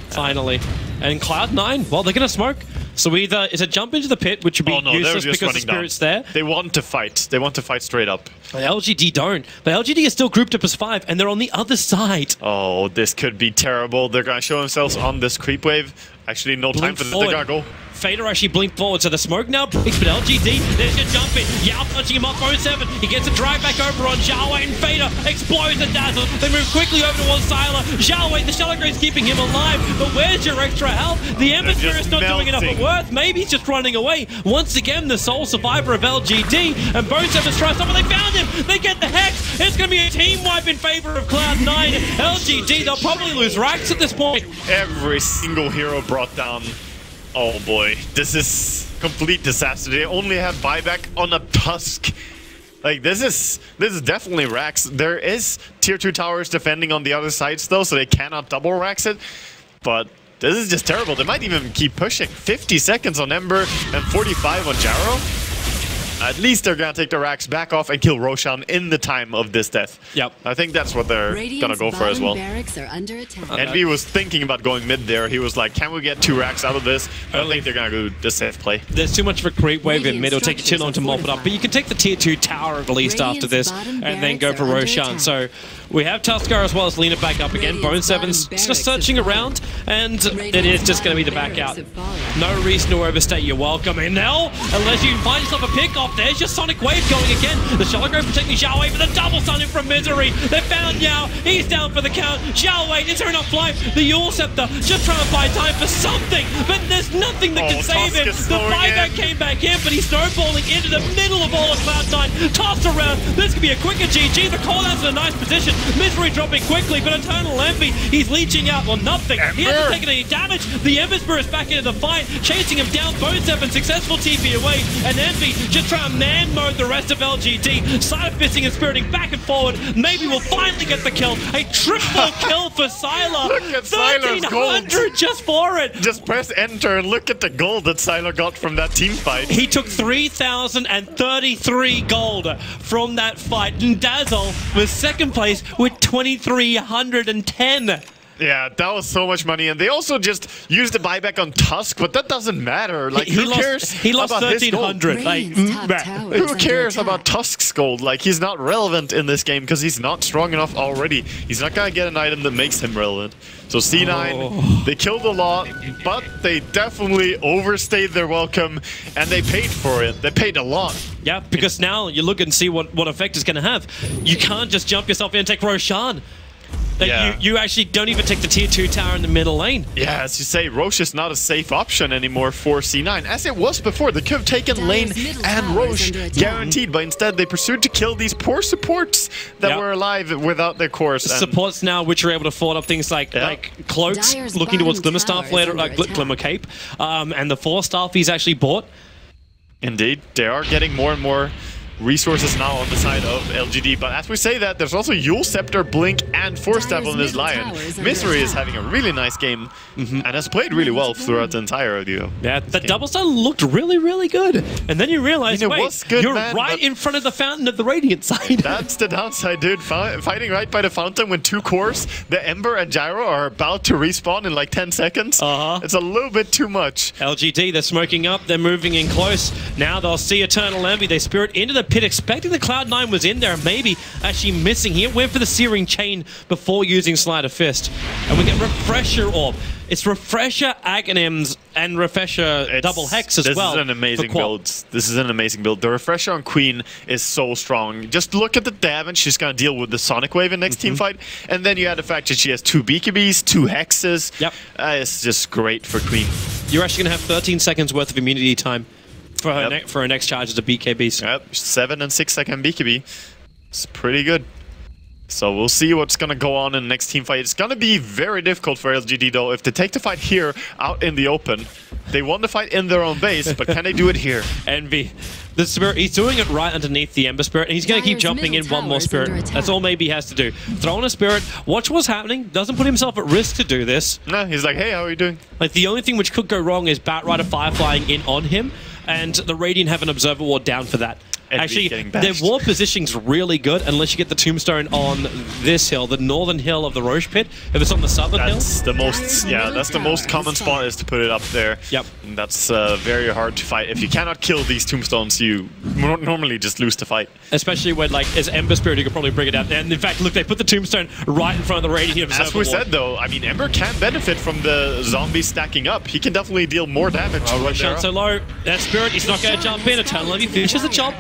Finally. And Cloud9, well, they're going to smoke. So either it's a jump into the pit, which would be useless because the Spirit's there. They want to fight. They want to fight straight up. But LGD don't. But LGD is still grouped up as 5, and they're on the other side. Oh, this could be terrible. They're going to show themselves on this creep wave. Actually, no time for them. They got to go. Fader actually blinked forward, so the smoke now breaks, but LGD, there's your jump in. Yao punching him off, bo2. He gets a drag back over on Xiaowei, and Fader explodes and dazzles. They move quickly over towards Sylar. Xiaowei, the Shallow Grave's keeping him alive, but where's your extra health? The Ember Spirit's not doing enough at worth. Maybe he's just running away. Once again, the sole survivor of LGD, and bo2 is trying to stop, but they found him. They get the Hex. It's going to be a team wipe in favor of Cloud9. LGD, they'll probably lose racks at this point. Every single hero brought down. Oh boy, this is complete disaster. They only have buyback on a Tusk. Like, this is definitely racks. There is tier 2 towers defending on the other sides though, so they cannot double racks it. But this is just terrible. They might even keep pushing. 50 seconds on Ember and 45 on Jaro. At least they're gonna take the racks back off and kill Roshan in the time of this death. Yep. I think that's what they're gonna go for as well. Envy was thinking about going mid there. He was like, can we get 2 racks out of this? I think they're gonna go the safe play. There's too much of a creep wave in mid. It'll take you too long to mop it up. But you can take the tier 2 tower at least after this and then go for Roshan. So We have Tuskar as well as Lena back up again. Bo2's just searching around, and it is just going to be the back out. No reason to overstay your welcome. And now, unless you find yourself a pick off, there's your Sonic Wave going again. The Shallow Grove protecting Xiao Wei, but the double stun in from Misery. They found Yao. He's down for the count. Xiao Wei is turning off flight. The Yule Scepter just trying to buy time for something, but there's nothing that can save him. The buyback came back in, but he's snowballing into the middle of all of Cloud9. Tossed around. This could be a quicker GG. The call-out's in a nice position. Misery dropping quickly, but Eternal Envy, he's leeching out. Well, nothing. He hasn't taken any damage. The Ember Spirit is back into the fight, chasing him down. bo2 successful TP away, and Envy just trying to man mode the rest of LGD. Side fisting and spiriting back and forward. Maybe we'll finally get the kill. A triple kill for Sylar. Look at Sylar's gold. Just for it. Just press enter and look at the gold that Sylar got from that team fight. He took 3,033 gold from that fight. And Dazzle was second place with 2,310. Yeah, that was so much money, and they also just used the buyback on Tusk, but that doesn't matter. Like, who cares? He lost 1,300. Like, who cares about Tusk's gold? Like, he's not relevant in this game because he's not strong enough already. He's not gonna get an item that makes him relevant. So C9, they killed a lot, but they definitely overstayed their welcome, and they paid for it. They paid a lot. Yeah, because now you look and see what effect it's gonna have. You can't just jump yourself in and take Roshan. Yeah. You actually don't even take the tier 2 tower in the middle lane. Yeah, as you say, Roche is not a safe option anymore for C9, as it was before. They could have taken lane and Roche, guaranteed, but instead they pursued to kill these poor supports that were alive without their cores. Supports now, which are able to afford up things like cloaks, looking towards Glimmerstaff later, like Glimmer Cape, and the 4-staff he's actually bought. Indeed, they are getting more and more resources now on the side of LGD, but as we say that, there's also Yule Scepter, Blink, and 4-Step on this Lion. Misery is having a really nice game and has played really well throughout the entire duo. Yeah, the double stun looked really, really good. And then you realize, wait, you're right in front of the fountain of the Radiant side. That's the downside, dude. Fighting right by the fountain when 2 cores, the Ember and Gyro, are about to respawn in like 10 seconds. It's a little bit too much. LGD, they're smoking up, they're moving in close. Now they'll see Eternal Envy. They spirit into the pit, expecting the Cloud9 was in there, maybe actually missing. He went for the Searing Chain before using Sleight of Fist. And we get Refresher Orb. It's Refresher, Aghanims, and Refresher Double Hex as well. This is an amazing build. This is an amazing build. The Refresher on Queen is so strong. Just look at the damage she's going to deal with the Sonic Wave in next team fight. And then you add the fact that she has 2 BKBs, 2 Hexes. Yep. It's just great for Queen. You're actually going to have 13 seconds worth of immunity time for her next charge of the BKBs. Yep, 7 and 6 second BKB. It's pretty good. So we'll see what's going to go on in the next team fight. It's going to be very difficult for LGD though. If they take the fight here out in the open, they won the fight in their own base, but can they do it here? Envy. The Spirit, he's doing it right underneath the Ember Spirit, and he's going to keep jumping in one more Spirit. That's all maybe he has to do. Throw in a Spirit, watch what's happening, doesn't put himself at risk to do this. No, he's like, hey, how are you doing? Like, the only thing which could go wrong is Batrider Fireflying in on him, and the Radiant have an Observer Ward down for that. Actually, their ward positioning's really good unless you get the Tombstone on this hill, the northern hill of the Roche Pit. If it's on the southern hill, that's the most, that's the most common spot, is to put it up there. Yep. And that's very hard to fight. If you cannot kill these Tombstones, you normally just lose the fight. Especially when, like, as Ember Spirit, you could probably bring it down. And in fact, look, they put the Tombstone right in front of the Radiant Observer As we said, though, I mean, Ember can benefit from the zombies stacking up. He can definitely deal more damage. Roshan so low. That Spirit, he's not going to jump in. Eternal Envy finishes the job.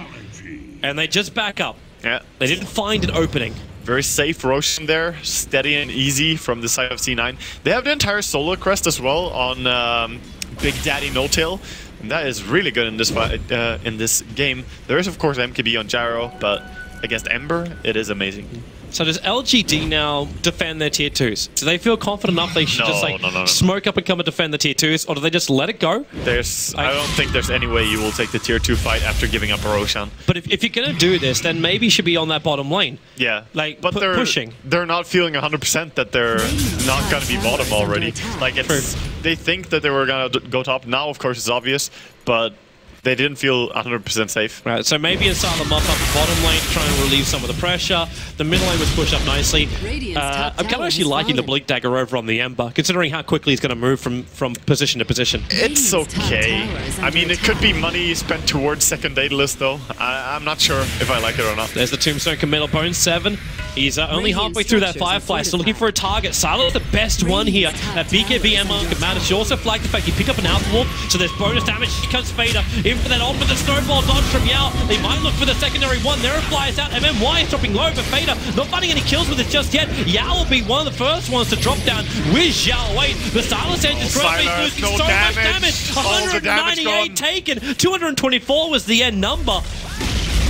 And they just back up. Yeah. They didn't find an opening. Very safe Roshan there, steady and easy from the side of C9. They have the entire solo crest as well on Big Daddy No Tail. And that is really good in this game. There is, of course, MKB on Gyro, but against Ember, it is amazing. So does LGD now defend their tier 2s? Do they feel confident enough they should smoke up and come and defend the tier 2s, or do they just let it go? I don't think there's any way you will take the tier 2 fight after giving up a Roshan. But if you're going to do this, then maybe you should be on that bottom lane. Yeah, like, but they're pushing. They're not feeling 100% that they're not going to be bottom already. Like, they think that they were going to go top. Now, of course, it's obvious, but they didn't feel 100% safe. Right, so maybe Asylum up the bottom lane to try and relieve some of the pressure. The middle lane was pushed up nicely. I'm kind of actually liking the Blink Dagger over on the Ember, considering how quickly he's going to move from position to position. It's okay. I mean, it could be money spent towards second Daedalus, though. I'm not sure if I like it or not. There's the Tombstone committal. bo2. He's only halfway through that Firefly, still looking for a target. Sylar's the best one here. That BKB Emma could matter. She also flagged the fact he picked up an Outwolf, so there's bonus damage. Here comes Fader in for that ultimate. The snowball dodge from Yao. They might look for the secondary one. There it flies out. MMY is dropping low, but Fader not finding any kills with it just yet. Yao will be one of the first ones to drop down with Zhao. Wait, the Silas Engine's crossface losing so much damage. 198 taken. 224 was the end number.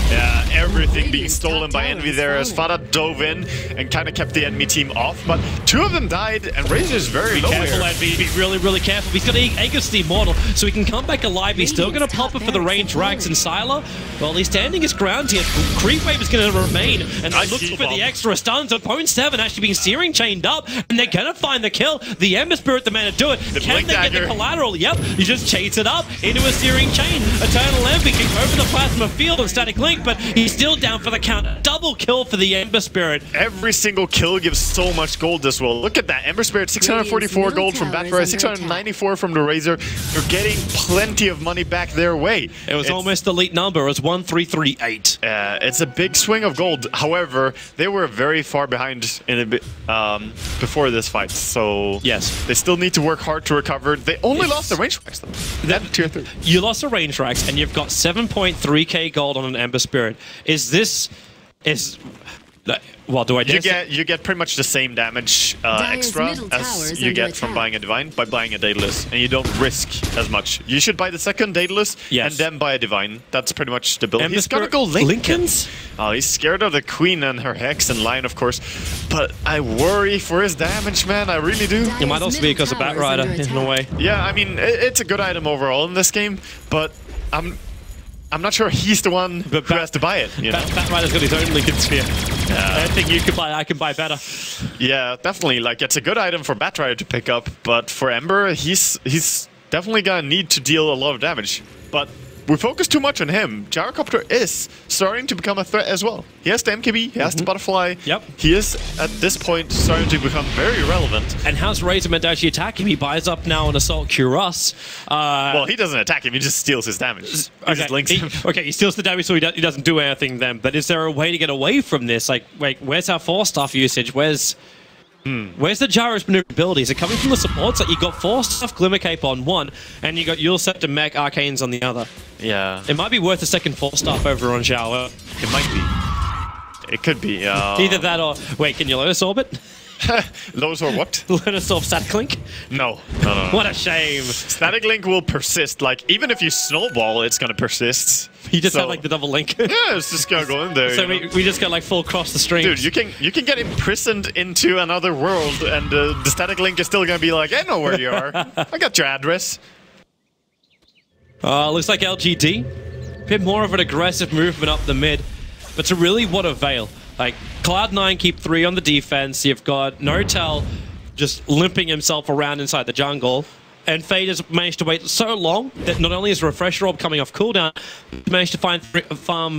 Yeah, everything being stolen by Envy there as Fada dove in and kind of kept the enemy team off, but two of them died and Razor's very low careful, here. Envy. Be really, really careful. He's got Aegis the Immortal, so he can come back alive. He's still going to pop it for the range rags, and Sylar, well, he's standing his ground here. Creep Wave is going to remain, and they're looking for the extra stuns. bo2 actually being Searing chained up, and they're going to find the kill. The Ember Spirit, the man to do it. Can they get the collateral? Yep, you just chase it up into a Searing chain. Eternal Envy can over the Plasma Field and Static Link, but he's still down for the count. Double kill for the Ember Spirit. Every single kill gives so much gold as well. Look at that. Ember Spirit, 644 gold from Batrider, 694 from the Razor. You're getting plenty of money back their way. It was almost elite number. It was 1338. It's a big swing of gold. However, they were very far behind in a bit before this fight. So yes, they still need to work hard to recover. They only lost the range racks though. That tier 3. You lost the range racks and you've got 7.3k gold on an Ember Spirit. Well, do I just... You get pretty much the same damage extra as you get from buying a Divine by buying a Daedalus, and you don't risk as much. You should buy the second Daedalus and then buy a Divine. That's pretty much the build. He's gonna go Linken's. Oh, he's scared of the Queen and her Hex and Lion, of course, but I worry for his damage, man. I really do. It might also be because of Batrider in a way. Yeah, I mean, it's a good item overall in this game, but I'm not sure he's the one who has to buy it. You know? Batrider's got his own Linken Sphere. Anything you can buy, I can buy better. Yeah, definitely. Like, it's a good item for Batrider to pick up, but for Ember, he's definitely gonna need to deal a lot of damage. But we focus too much on him. Gyrocopter is starting to become a threat as well. He has the MKB, he has the Butterfly. Yep. He is, at this point, starting to become very relevant. And how's Razor meant to actually attack him? He buys up now an Assault Cuirass. Well, he doesn't attack him, he just steals his damage. He just links him. Okay, he steals the damage, so he doesn't do anything then. But is there a way to get away from this? Like, wait, where's our 4-staff usage? Where's the Gyro's maneuverability? Is it coming from the supports? Like, you got 4-staff Glimmer Cape on one, and you got Yule Scepter Mech Arcanes on the other. Yeah. It might be worth a second 4-staff over on Zhao. It might be. It could be. Either that or... Wait, can you Lotus Orbit? Lotus or what? Lotus Orb Static Link? No. What a shame. Static Link will persist. Like, even if you snowball, it's gonna persist. You just have like the double link. Yeah, it's just gonna go in there. So we just got like full cross the stream. Dude, you can get imprisoned into another world, and the Static Link is still gonna be like, I know where you are. I got your address. Looks like LGD. Bit more of an aggressive movement up the mid, but to really what avail? Like, Cloud9 keep 3 on the defense. You've got Notel just limping himself around inside the jungle. And Fade has managed to wait so long that not only is Refresher Orb coming off cooldown, he managed to farm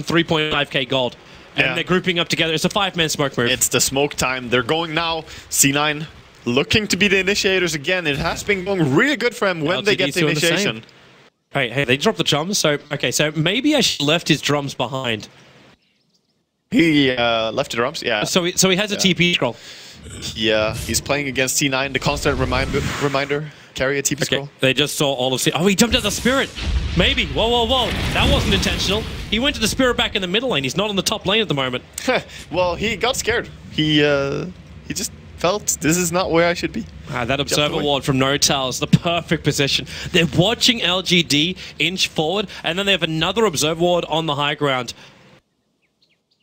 3.5k gold. And they're grouping up together. It's a 5-man smoke move. It's the smoke time. They're going now. C9 looking to be the initiators again. It has been going really good for him when they get the initiation. Hey, they dropped the drums. So, okay, so maybe I left his drums behind. He left the drums, yeah. So he has a TP scroll. Yeah, he's playing against C9, the constant reminder. Carry a TP scroll. They just saw all of C. Oh, he jumped at the Spirit. Maybe. Whoa. That wasn't intentional. He went to the Spirit back in the middle lane. He's not on the top lane at the moment. Well, he got scared. He just felt this is not where I should be. That Observer Ward from Notel is the perfect position. They're watching LGD inch forward, and then they have another Observer Ward on the high ground.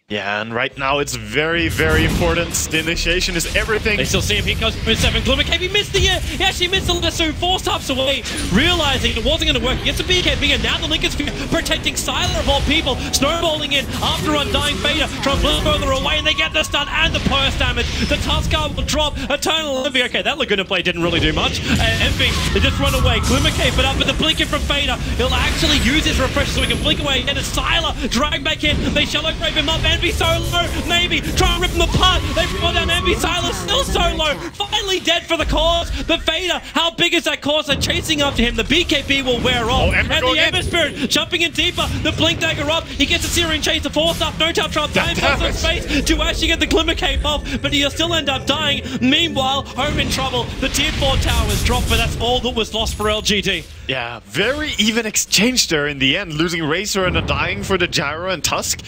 Yeah, and right now it's very, very important. The initiation is everything. They still see him. He goes for 7. Glimmercape, he missed the air. He actually missed the lasso 4 stops away, realizing it wasn't going to work. He gets the BKB, and now the Lincoln Sphere protecting Sylar of all people. Snowballing in after Undying Fader. Trying to blitz further away, and they get the stun and the burst damage. The Tuskar will drop. Eternal Envy. Okay, that Laguna play didn't really do much. Envy, they just run away. Glimmercape it up with the blinking from Fader. He'll actually use his refresh so he can blink away. And it's Sylar drag back in. They shallow grave him up. Envy so low, maybe try and rip him apart. They fall down. Envy, Sylar still so low. Finally dead for the cause. But Fader, how big is that cause? They're chasing after him. The BKB will wear off. And the Ember Spirit jumping in deeper. The blink dagger up. He gets a Searing Chase. The 4-star. No Tail Trump. Time passes space to actually get the Glimmercape off. But he'll still end up dying. Meanwhile, home in trouble. The tier 4 tower is dropped, but that's all that was lost for LGD. Yeah, very even exchange there in the end. Losing Razor and dying for the Gyro and Tusk.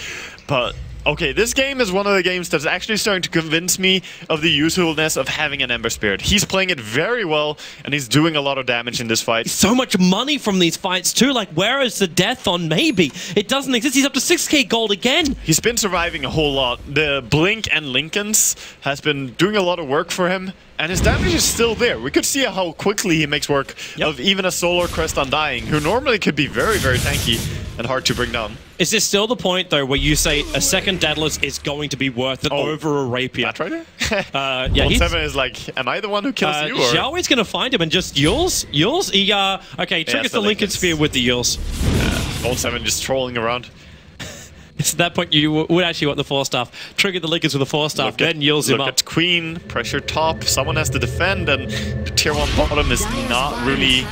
But okay, this game is one of the games that's actually starting to convince me of the usefulness of having an Ember Spirit. He's playing it very well, and he's doing a lot of damage in this fight. So much money from these fights too. Like, where is the death on Maybe? It doesn't exist. He's up to 6k gold again. He's been surviving a whole lot. The Blink and Lincolns has been doing a lot of work for him, and his damage is still there. We could see how quickly he makes work of even a Solar Crest Undying, who normally could be very, very tanky and hard to bring down. Is this still the point, though, where you say a second Daedalus is going to be worth it over a Rapier? Batrider? Yeah, 1-7 is like, am I the one who kills you? Or? Xiaohui's going to find him and just Yules? He, okay, triggers the Lincoln Sphere with the Yules. 1-7 just trolling around. It's at that point you would actually want the 4-staff. Trigger the Linkers with a 4-staff, then Yules him up. Look at Queen, pressure top, someone has to defend, and the tier 1 bottom is not really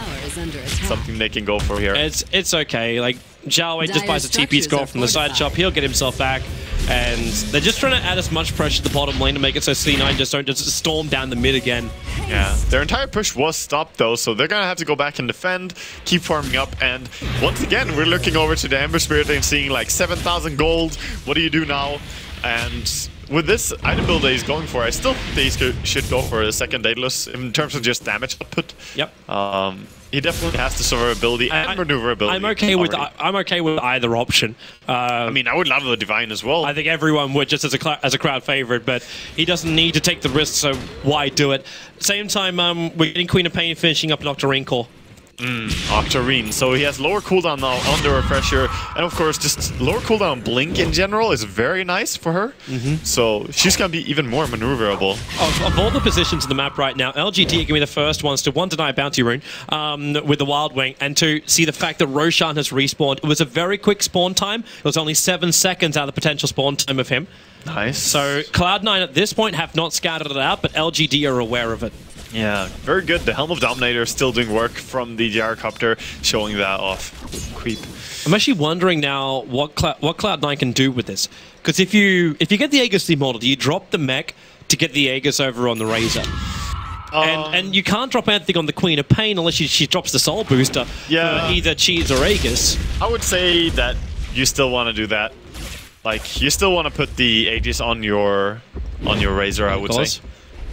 something they can go for here. It's okay, like, Xiaohui just buys a TP score from the side shop, he'll get himself back, and they're just trying to add as much pressure to the bottom lane to make it so C9 just don't just storm down the mid again. Yeah, their entire push was stopped though, so they're gonna have to go back and defend, keep farming up, and once again, we're looking over to the Ember Spirit and seeing like 7,000 gold, what do you do now? And with this item build that he's going for, I still think he should go for a second Daedalus in terms of just damage output. Yep. He definitely has the survivability and maneuverability. I'm okay with either option. I mean, I would love the Divine as well. I think everyone would, just as a crowd favorite, but he doesn't need to take the risk, so why do it? Same time, we're getting Queen of Pain finishing up an Octarine core. Octarine. So he has lower cooldown now on the refresher, and of course just lower cooldown Blink in general is very nice for her. So she's gonna be even more maneuverable. Of all the positions in the map right now, LGD are gonna be the first ones to, 1, deny Bounty Rune with the Wild Wing, and 2, see the fact that Roshan has respawned. It was a very quick spawn time. It was only 7 seconds out of the potential spawn time of him. Nice. So Cloud9 at this point have not scouted it out, but LGD are aware of it. Yeah, very good. The Helm of Dominator is still doing work from the Gyrocopter, showing that off. Creep. I'm actually wondering now what Cloud9 can do with this. Because if you get the Aegis demodeled, you drop the mech to get the Aegis over on the Razor. And you can't drop anything on the Queen of Pain unless she drops the Soul Booster for either Cheese or Aegis. I would say that you still want to do that. Like, you still want to put the Aegis on your Razor, I would say.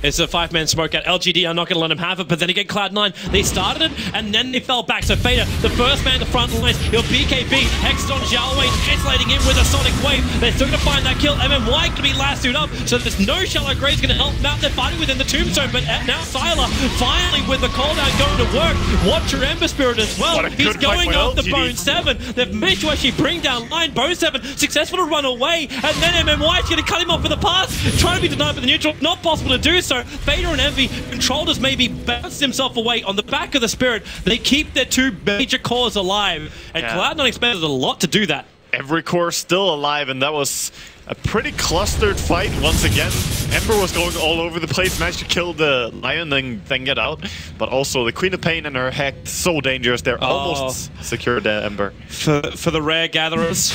It's a 5-man smoke out. LGD are not going to let him have it, but then again, Cloud9, they started it, and then they fell back. So Fader, the first man to front lines, he'll BKB, Hexed on Xiaohui, isolating him with a Sonic Wave. They're still going to find that kill. MMY going to be lassoed up, so there's no Shallow Grave's going to help them out. They're fighting within the Tombstone, but now Sylar, finally with the cooldown going to work. Watch your Ember Spirit as well. He's going after bo2. They've managed to actually bring down line. bo2 successful to run away, and then MMY is going to cut him off with a pass, trying to be denied by the neutral. Not possible to do so. Fader and Envy, controlled as maybe bounced himself away on the back of the Spirit. They keep their 2 major cores alive, and Cloud9 expended a lot to do that. Every core still alive, and that was a pretty clustered fight once again. Ember was going all over the place, managed to kill the Lion and then get out. But also the Queen of Pain and her Hecht, so dangerous. They're almost secured the Ember. For the rare gatherers.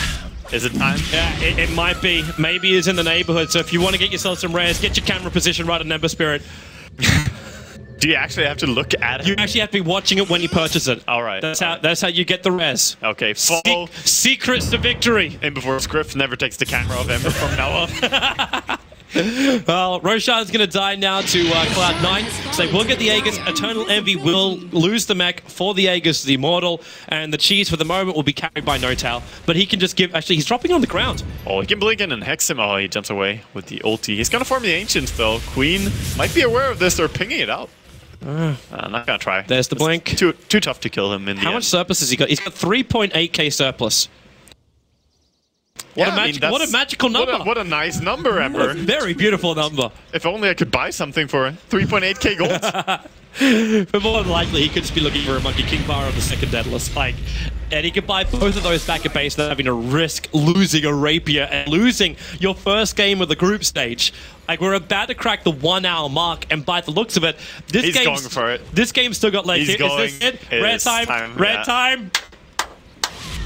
Is it time? Yeah, it might be. Maybe it's in the neighborhood. So if you want to get yourself some rares, get your camera position right on Ember Spirit. Do you actually have to look at it? You actually have to be watching it when you purchase it. All right. That's how you get the res. Okay. Follow secrets to victory. And before Scriff never takes the camera off Ember from now on. Well, Roshan's going to die now to Cloud9. So they will get the Aegis. Eternal Envy will lose the mech for the Aegis, the Immortal. And the cheese for the moment will be carried by No-Tail. But he can just give... Actually, he's dropping on the ground. Oh, he can blink in and hex him. Oh, he jumps away with the ulti. He's going to farm the Ancients, though. Queen might be aware of this. They're pinging it out. I'm not going to try. There's the blink. Too tough to kill him in the end. How much surplus has he got? He's got 3.8k surplus. What a magical number. What a nice number, Ember. Very beautiful number. If only I could buy something for it. 3.8k gold. But more than likely, he could just be looking for a Monkey King bar of the second Daedalus. And he could buy both of those back at base without having to risk losing a Rapier and losing your first game of the group stage. We're about to crack the 1 hour mark, and by the looks of it, he's going for it. This game's still got legs. Is this it? Red time. Red time.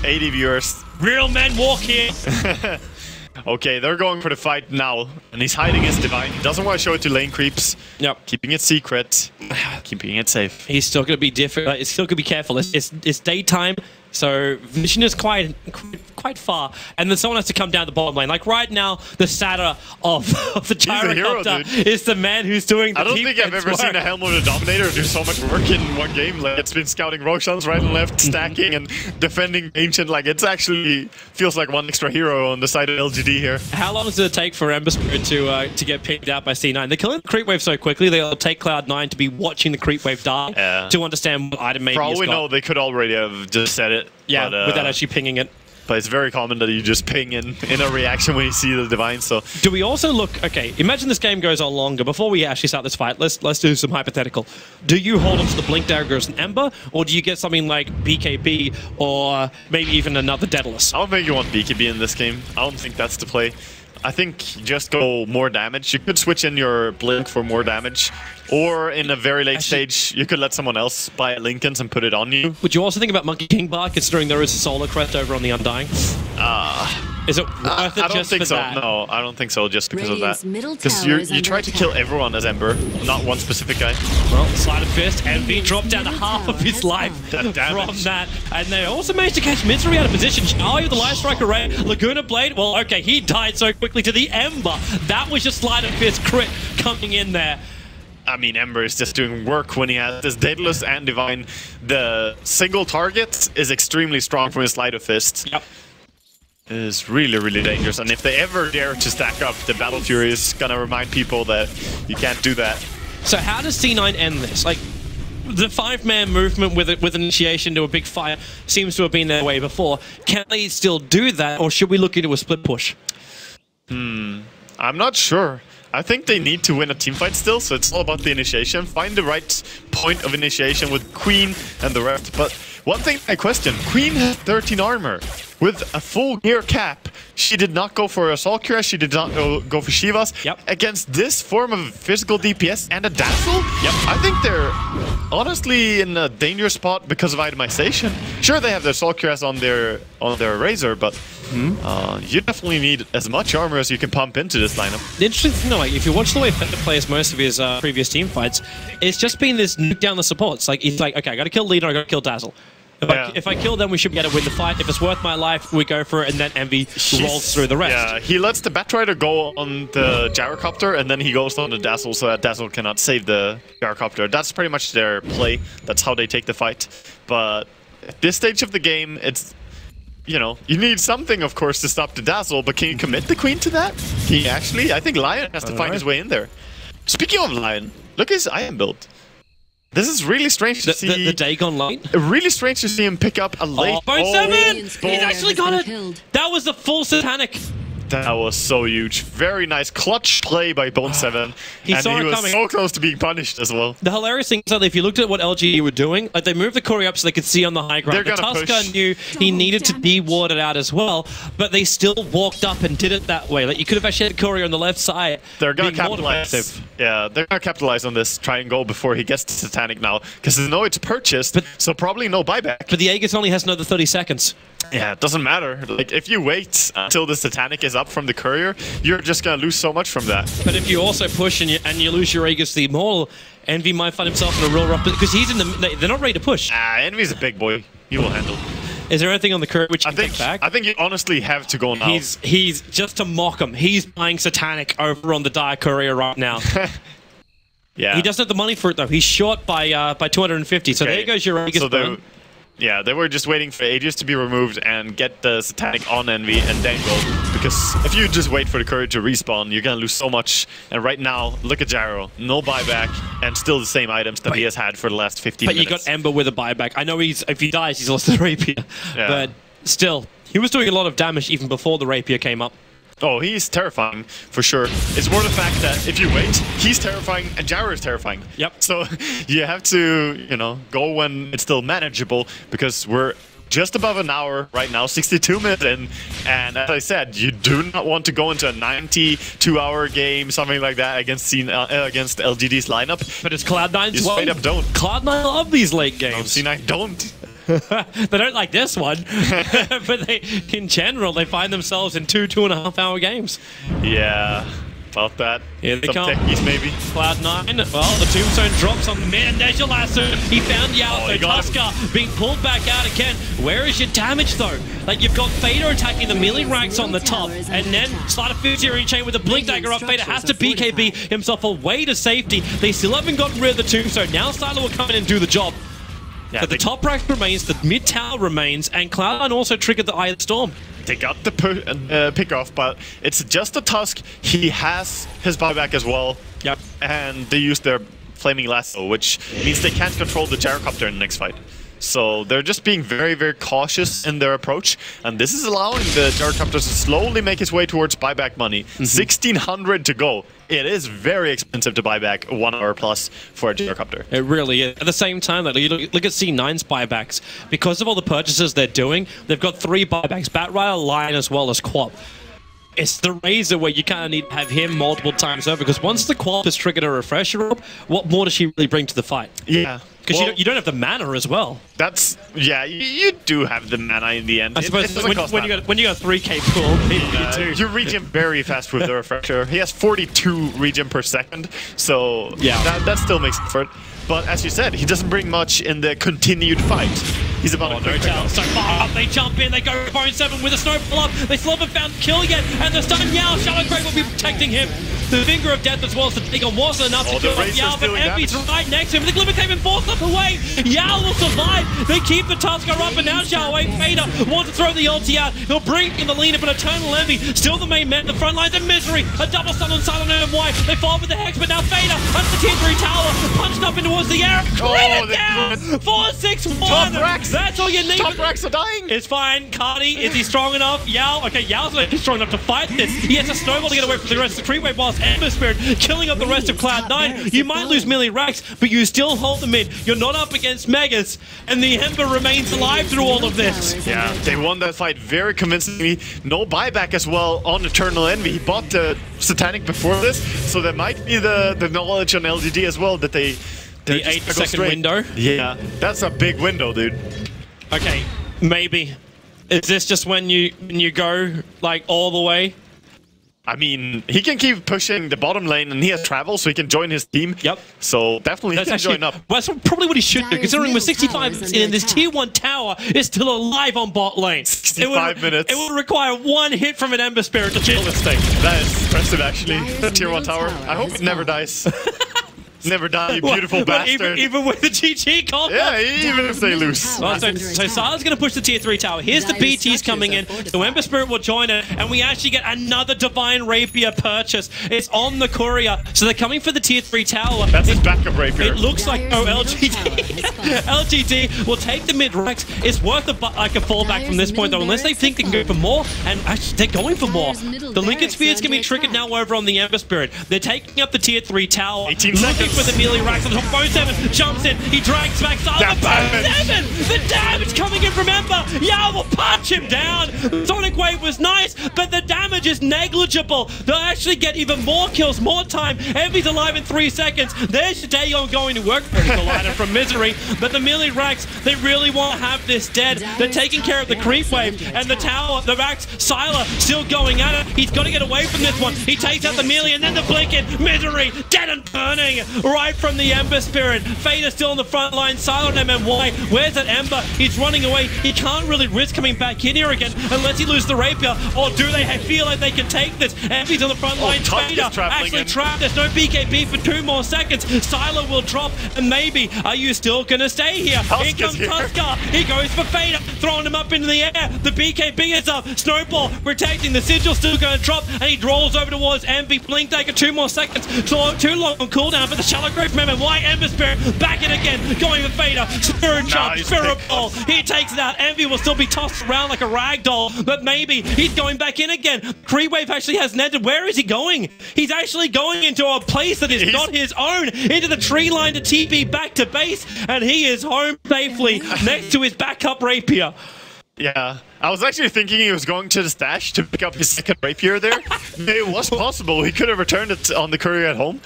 80 viewers. Real men walk here. Okay, they're going for the fight now, and he's hiding his Divine. He doesn't want to show it to lane creeps. Yep. Keeping it secret, keeping it safe. He's still going to be different. He's still going to be careful. It's daytime, so vision is quite far, and then someone has to come down the bottom lane. Like right now, the Satyr of the Gyrocopter is the man who's doing the I don't think I've ever seen a Helm of the Dominator do so much work in one game. Like, it's been scouting Roshan's right and left, stacking and defending Ancient. Like, it's actually feels like one extra hero on the side of LGD here. How long does it take for Ember Spirit to get picked out by C9? They're killing the creep wave so quickly, they'll take Cloud9 to be watching the creep wave die to understand what item maybe Probably no, they could already have just said it. Yeah, but, without actually pinging it. But it's very common that you just ping in a reaction when you see the Divine, so... Do we also look... Okay, imagine this game goes on longer. Before we actually start this fight, let's do some hypothetical. Do you hold on to the Blink Dagger as an Ember, or do you get something like BKB, or maybe even another Daedalus? I don't think you want BKB in this game. I don't think that's the play. I think just go more damage. You could switch in your Blink for more damage. Or in a very late stage, you could let someone else buy Linken's and put it on you. Would you also think about Monkey King Bar, considering there is a solar crest over on the Undying? Is it worth it I don't just think for so. that? No, I don't think so, just because of that. Because you try to kill everyone as Ember, not one specific guy. Well, Sleight of Fist, Envy dropped down to half of his life from that. And they also managed to catch Misery out of position. Oh, the Light Strike Array, Laguna Blade. Well, okay, he died so quickly to the Ember. That was just Sleight of Fist crit coming in there. I mean, Ember is just doing work when he has this Daedalus and Divine. The single target is extremely strong from his Sleight of Fist. Yep. It is really, really dangerous. And if they ever dare to stack up, the Battle Fury is going to remind people that you can't do that. So how does C9 end this? Like, the 5-man movement with initiation to a big fire seems to have been their way before. Can they still do that, or should we look into a split push? I'm not sure. I think they need to win a team fight still, so it's all about the initiation. Find the right point of initiation with Queen and the rest. But one thing I question, Queen has 13 armor. With a full gear cap, she did not go for Assault Cure, she did not go for Shivas. Yep. Against this form of physical DPS and a Dazzle? Yep. I think they're honestly in a dangerous spot because of itemization. Sure, they have their Assault Cures on their Razor, but you definitely need as much armor as you can pump into this lineup. The interesting thing, though, like, if you watch the way Fender plays most of his previous team fights, it's just been this nuke down the supports. Like, he's like, okay, I gotta kill Leader, I gotta kill Dazzle. If I kill them, we should be able to win the fight. If it's worth my life, we go for it, and then Envy rolls through the rest. Yeah, he lets the Batrider go on the Gyrocopter, and then he goes on the Dazzle, so that Dazzle cannot save the Gyrocopter. That's pretty much their play. That's how they take the fight. But at this stage of the game, it's... You know, you need something, of course, to stop the Dazzle, but can you commit the Queen to that? Can you actually? I think Lion has to find his way in there. Speaking of Lion, look at his iron build. This is really strange to see. The Dagon line? Really strange to see him pick up a late... Oh, Bone7! He's actually got it! That was the full Satanic. That was so huge. Very nice clutch play by Bone7. He was coming. So close to being punished as well. The hilarious thing is that if you looked at what LGD were doing, like they moved the Courier up so they could see on the high ground. The Tusker knew he needed to be warded out as well, but they still walked up and did it that way. Like you could have actually had the Courier on the left side. They're going to capitalize. Yeah, they're going to capitalize on this. Try and go before he gets to Satanic now. Because they know it's purchased, so probably no buyback. But the Aegis only has another 30 seconds. Yeah, it doesn't matter. Like, if you wait until the Satanic is up from the Courier, you're just gonna lose so much from that. But if you also push and you lose your Aegis the Immortal, Envy might find himself in a real rough because he's in the... They're not ready to push. Envy's a big boy. He will handle. Is there anything on the curve which you can take back? I think you honestly have to go now. He's just to mock him. He's buying Satanic over on the Dire Courier right now. Yeah. He doesn't have the money for it though. He's short by 250. So there goes your Aegis burn. Yeah, they were just waiting for Aegis to be removed and get the Satanic on Envy and then go. Because if you just wait for the Courier to respawn, you're going to lose so much. And right now, look at Gyro. No buyback and still the same items that he has had for the last 15 minutes. But you got Ember with a buyback. I know if he dies, he's lost the Rapier. Yeah. But still, he was doing a lot of damage even before the Rapier came up. Oh, he's terrifying, for sure. It's more the fact that if you wait, he's terrifying and Gyro is terrifying. Yep. So you have to, you know, go when it's still manageable, because we're just above an hour right now, 62 minutes in. And as I said, you do not want to go into a 92-hour game, something like that, against LGD's lineup. But it's Cloud9's straight up don't. Cloud9 love these late games. No, C9 don't. They don't like this one, but in general, they find themselves in 2.5 hour games. Yeah, about that. Here they come. Techies, maybe. Cloud9, well, the Tombstone drops on the man. There's your lasso. He found Yao, so Tusker being pulled back out again. Where is your damage, though? Like, you've got Fader attacking the melee ranks on the top, and then Slider Fury Chain with a Blink Dagger up. Fader has to BKB himself away to safety. They still haven't gotten rid of the Tombstone. Now Slider will come in and do the job. Yeah, but the top rack remains, the mid tower remains, and Cloud9 also triggered the Eye of the Storm. They got the pick off, but it's just a Tusk. He has his buyback as well. Yep. And they use their Flaming Lasso, which means they can't control the Gyrocopter in the next fight. So they're just being very, very cautious in their approach, and this is allowing the Gyrocopter to slowly make his way towards buyback money. 1,600 to go. It is very expensive to buy back 1 hour plus for a Gyrocopter. It really is. At the same time, like, you look at C9's buybacks. Because of all the purchases they're doing, they've got 3 buybacks. Batrider, Lion, as well as Quap. It's the Razor where you kind of need to have him multiple times over, because once the Quap has triggered a refresher up, what more does she really bring to the fight? Yeah. Because you don't have the mana as well. That's, yeah, you do have the mana in the end. I suppose when you got 3k pool, you regen very fast with the refresher. He has 42 regen per second, so yeah, that still makes it for it. But as you said, he doesn't bring much in the continued fight. He's about no tell. So far up, they jump in, they go bo2 with a snowball up. They still haven't found kill yet, and the stun Yao. Shallow Grave will be protecting him. The Finger of Death as well as the take on wasn't enough to kill off Yao, but Envy's right next to him. The Glimmer came and forced up away. Yao will survive. They keep the Tusker up, and now Xiao Wei Fader wants to throw the ulti out. He'll bring in the lead, but Eternal Envy still the main man. The front lines of misery. A double stun on Silent NMY. They fall with the Hex, but now Fader under the tier 3 tower, punched up in towards the air. Crit it down. 4-6-1. Top racks. That's all you need. Top racks are dying. It's fine. Cardi, is he strong enough? Yao. Okay, Yao's not strong enough to fight this. He has a snowball to get away from the rest of the creep wave, whilst Ember Spirit killing up the rest of Cloud9. You might lose melee racks, but you still hold them in. You're not up against Megas, and the Ember remains alive through all of this. Yeah, they won that fight very convincingly. No buyback as well on Eternal Envy. He bought the Satanic before this, so there might be the knowledge on LGD as well that they... The 8-second window? Yeah, that's a big window, dude. Okay, maybe. Is this just when you go, like, all the way? I mean, he can keep pushing the bottom lane, and he has travel, so he can join his team. Yep. So definitely he can join up. Well, that's probably what he should do, considering with 65 in this tier 1 tower is still alive on bot lane. 65 minutes. It would require 1 hit from an Ember Spirit to kill this thing. That is impressive, actually. The tier 1 tower. I hope it never dies. Never die, you beautiful bastard. Even with the GG call. Yeah, even if they lose. Well, so Sila's going to push the tier 3 tower. Here's the BTs coming in. The Ember Spirit will join it, and we actually get another Divine Rapier purchase. It's on the Courier, so they're coming for the tier 3 tower. That's his backup Rapier. It looks like, oh, LGD. LGD will take the mid-racks. It's worth a fallback from this point, though, unless they think they can go for more, and actually, they're going for more. The Lincoln Sphere's going to be triggered now over on the Ember Spirit. They're taking up the tier 3 tower. 18 seconds. With the melee racks on the top. bo2 jumps in. He drags back. bo2! The damage coming in from Ember. Yao will punch him down. Sonic Wave was nice, but the damage is negligible. They'll actually get even more kills, more time. Envy's alive in 3 seconds. There's Daeon going to work. Critical item from Misery, but the melee racks, they really want to have this dead. They're taking care of the creep wave, and the tower, the racks, Sylar still going at it. He's got to get away from this one. He takes out the melee, and then the blinking. Misery, dead and burning. right from the Ember Spirit. Fader still on the front line, silent MMY. Where's that Ember? He's running away. He can't really risk coming back in here again unless he loses the Rapier. Or do they feel like they can take this? Envy's on the front line. Fader actually trapped. There's no BKB for 2 more seconds. Sylar will drop, and maybe, are you still gonna stay here? Here comes Tusker. He goes for Fader, throwing him up into the air. The BKB is up. Snowball protecting. The Sigil still gonna drop, and he rolls over towards Envy. Blink Dagger, 2 more seconds. Too long on cooldown, but the Shallow Grave from MMY. Ember Spirit back in again, going with Fader. Spirit Shot, Spirit Ball. He takes it out. Envy will still be tossed around like a rag doll, but maybe he's going back in again. Creep Wave actually has netted. Where is he going? He's actually going into a place that is not his own, into the tree line to TP back to base, and he is home safely next to his backup Rapier. Yeah, I was actually thinking he was going to the stash to pick up his second Rapier there. It was possible. He could have returned it on the courier at home.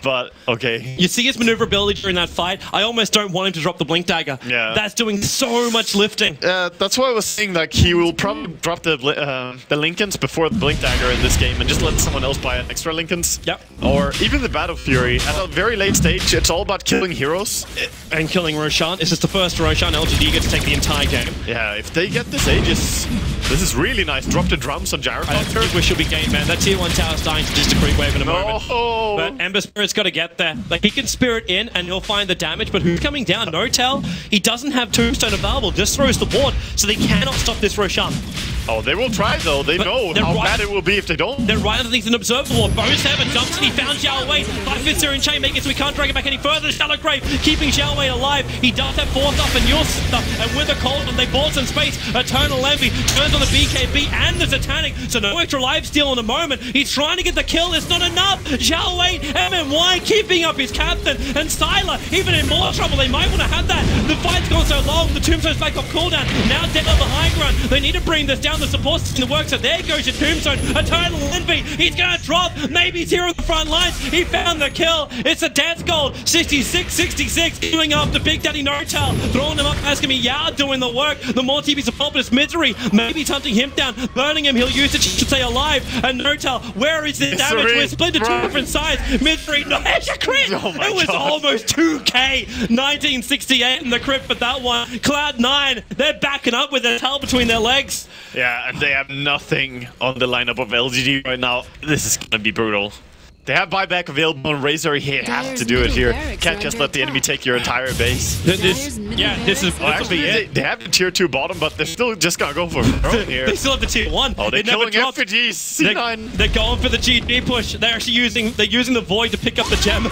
But, okay. You see his maneuverability during that fight. I almost don't want him to drop the Blink Dagger. Yeah. That's doing so much lifting. That's why I was saying that he will probably drop the Lincolns before the Blink Dagger in this game and just let someone else buy an extra Lincolns. Yep. Or even the Battle Fury. At a very late stage, it's all about killing heroes. And killing Roshan. This is the first Roshan LGD gets to take the entire game. Yeah, if they get this Aegis, this is really nice. Drop the drums on Jarrett. I think we should be game, man. That tier 1 tower's dying to just a Creep Wave in a moment. But Ember Spirit's got to get there. Like, he can Spirit in and he'll find the damage, but who's coming down? No-Tell. He doesn't have Tombstone available, just throws the ward, so they cannot stop this Roshan. Oh, they will try though. They know how bad it will be if they don't. They're right underneath an Observer Ward. bo2 jumps and he found Xiao Wei. 5 fists are in chain making, so we can't drag it back any further. Shallow Grave keeping Xiao Wei alive. He does have Force up and your stuff, and with a cold one, they bought some space. Eternal Envy turns on the BKB and the Satanic, so no extra life steal in a moment. He's trying to get the kill. It's not enough. Xiao Wei, MMY keeping up his captain, and Sylar even in more trouble. They might want to have that. The fight's gone so long. The Tombstone's back off cooldown. Now dead on the high ground. They need to bring this down. The support system works. So there goes your Tombstone. Eternal Envy. He's going to drop. Maybe he's here on the front lines. He found the kill. It's a death gold. 66-66. Doing after Big Daddy No-Tell. Throwing him up. Asking me, Yao doing the work. The more TP's support, but it's Misery. Maybe he's hunting him down. Burning him. He'll use it to stay alive. And No-Tell, where is the damage? We're split to 2 different sides. Misery. No, it's a crit. Oh my it was God. almost 2k. 1968 in the crit for that one. Cloud9, they're backing up with their tail between their legs. Yeah, and they have nothing on the lineup of LGD right now. This is gonna be brutal. They have buyback available on Razor. He has to do it here. Can't just let the enemy take your entire base. This will be it. They have the tier 2 bottom, but they're still just gonna go for it here. They still have the tier 1. Oh, they're killing FPGs. C9. They're going for the GG push. They're actually using the Void to pick up the gem.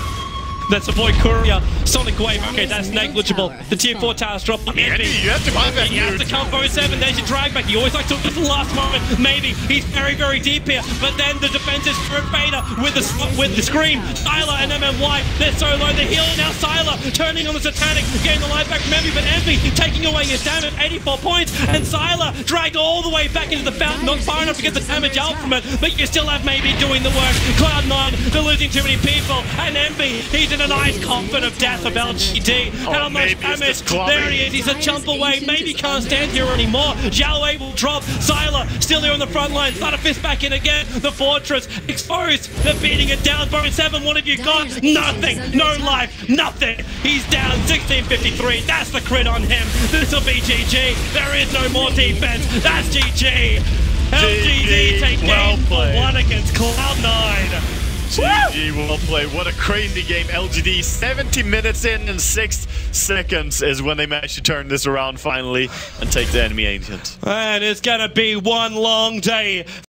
That's a Void Courier. Sonic Wave. Okay, that's negligible. The tier 4 towers drop. Envy, you have to buy back. He has to come bo2. There's your drag back. He always likes to look at the last moment. Maybe he's very, very deep here. But then the defense is for Fader with the scream. Sylar and MMY. They're so low. They're healing now. Sylar turning on the Satanic, getting the life back from Envy, but Envy taking away his damage. 84 points. And Sylar dragged all the way back into the fountain. Not far enough to get the damage out from it. But you still have maybe doing the work. Cloud9, they're losing too many people. And Envy, he's in a nice coffin of death of LGD. How much damage? There he is. He's a jump away. Maybe can't stand here anymore. Xiao Wei will drop. Sylar still here on the front line. Start a fist back in again. The fortress exposed. They're beating it down. bo2, what have you got? Nothing. No life. Nothing. He's down. 1653. That's the crit on him. This will be GG. There is no more defense. That's GG. LGD take game 1 against Cloud9. GG, well played. What a crazy game. LGD 70 minutes in and 6 seconds is when they managed to turn this around finally and take the enemy Ancient. And it's gonna be one long day.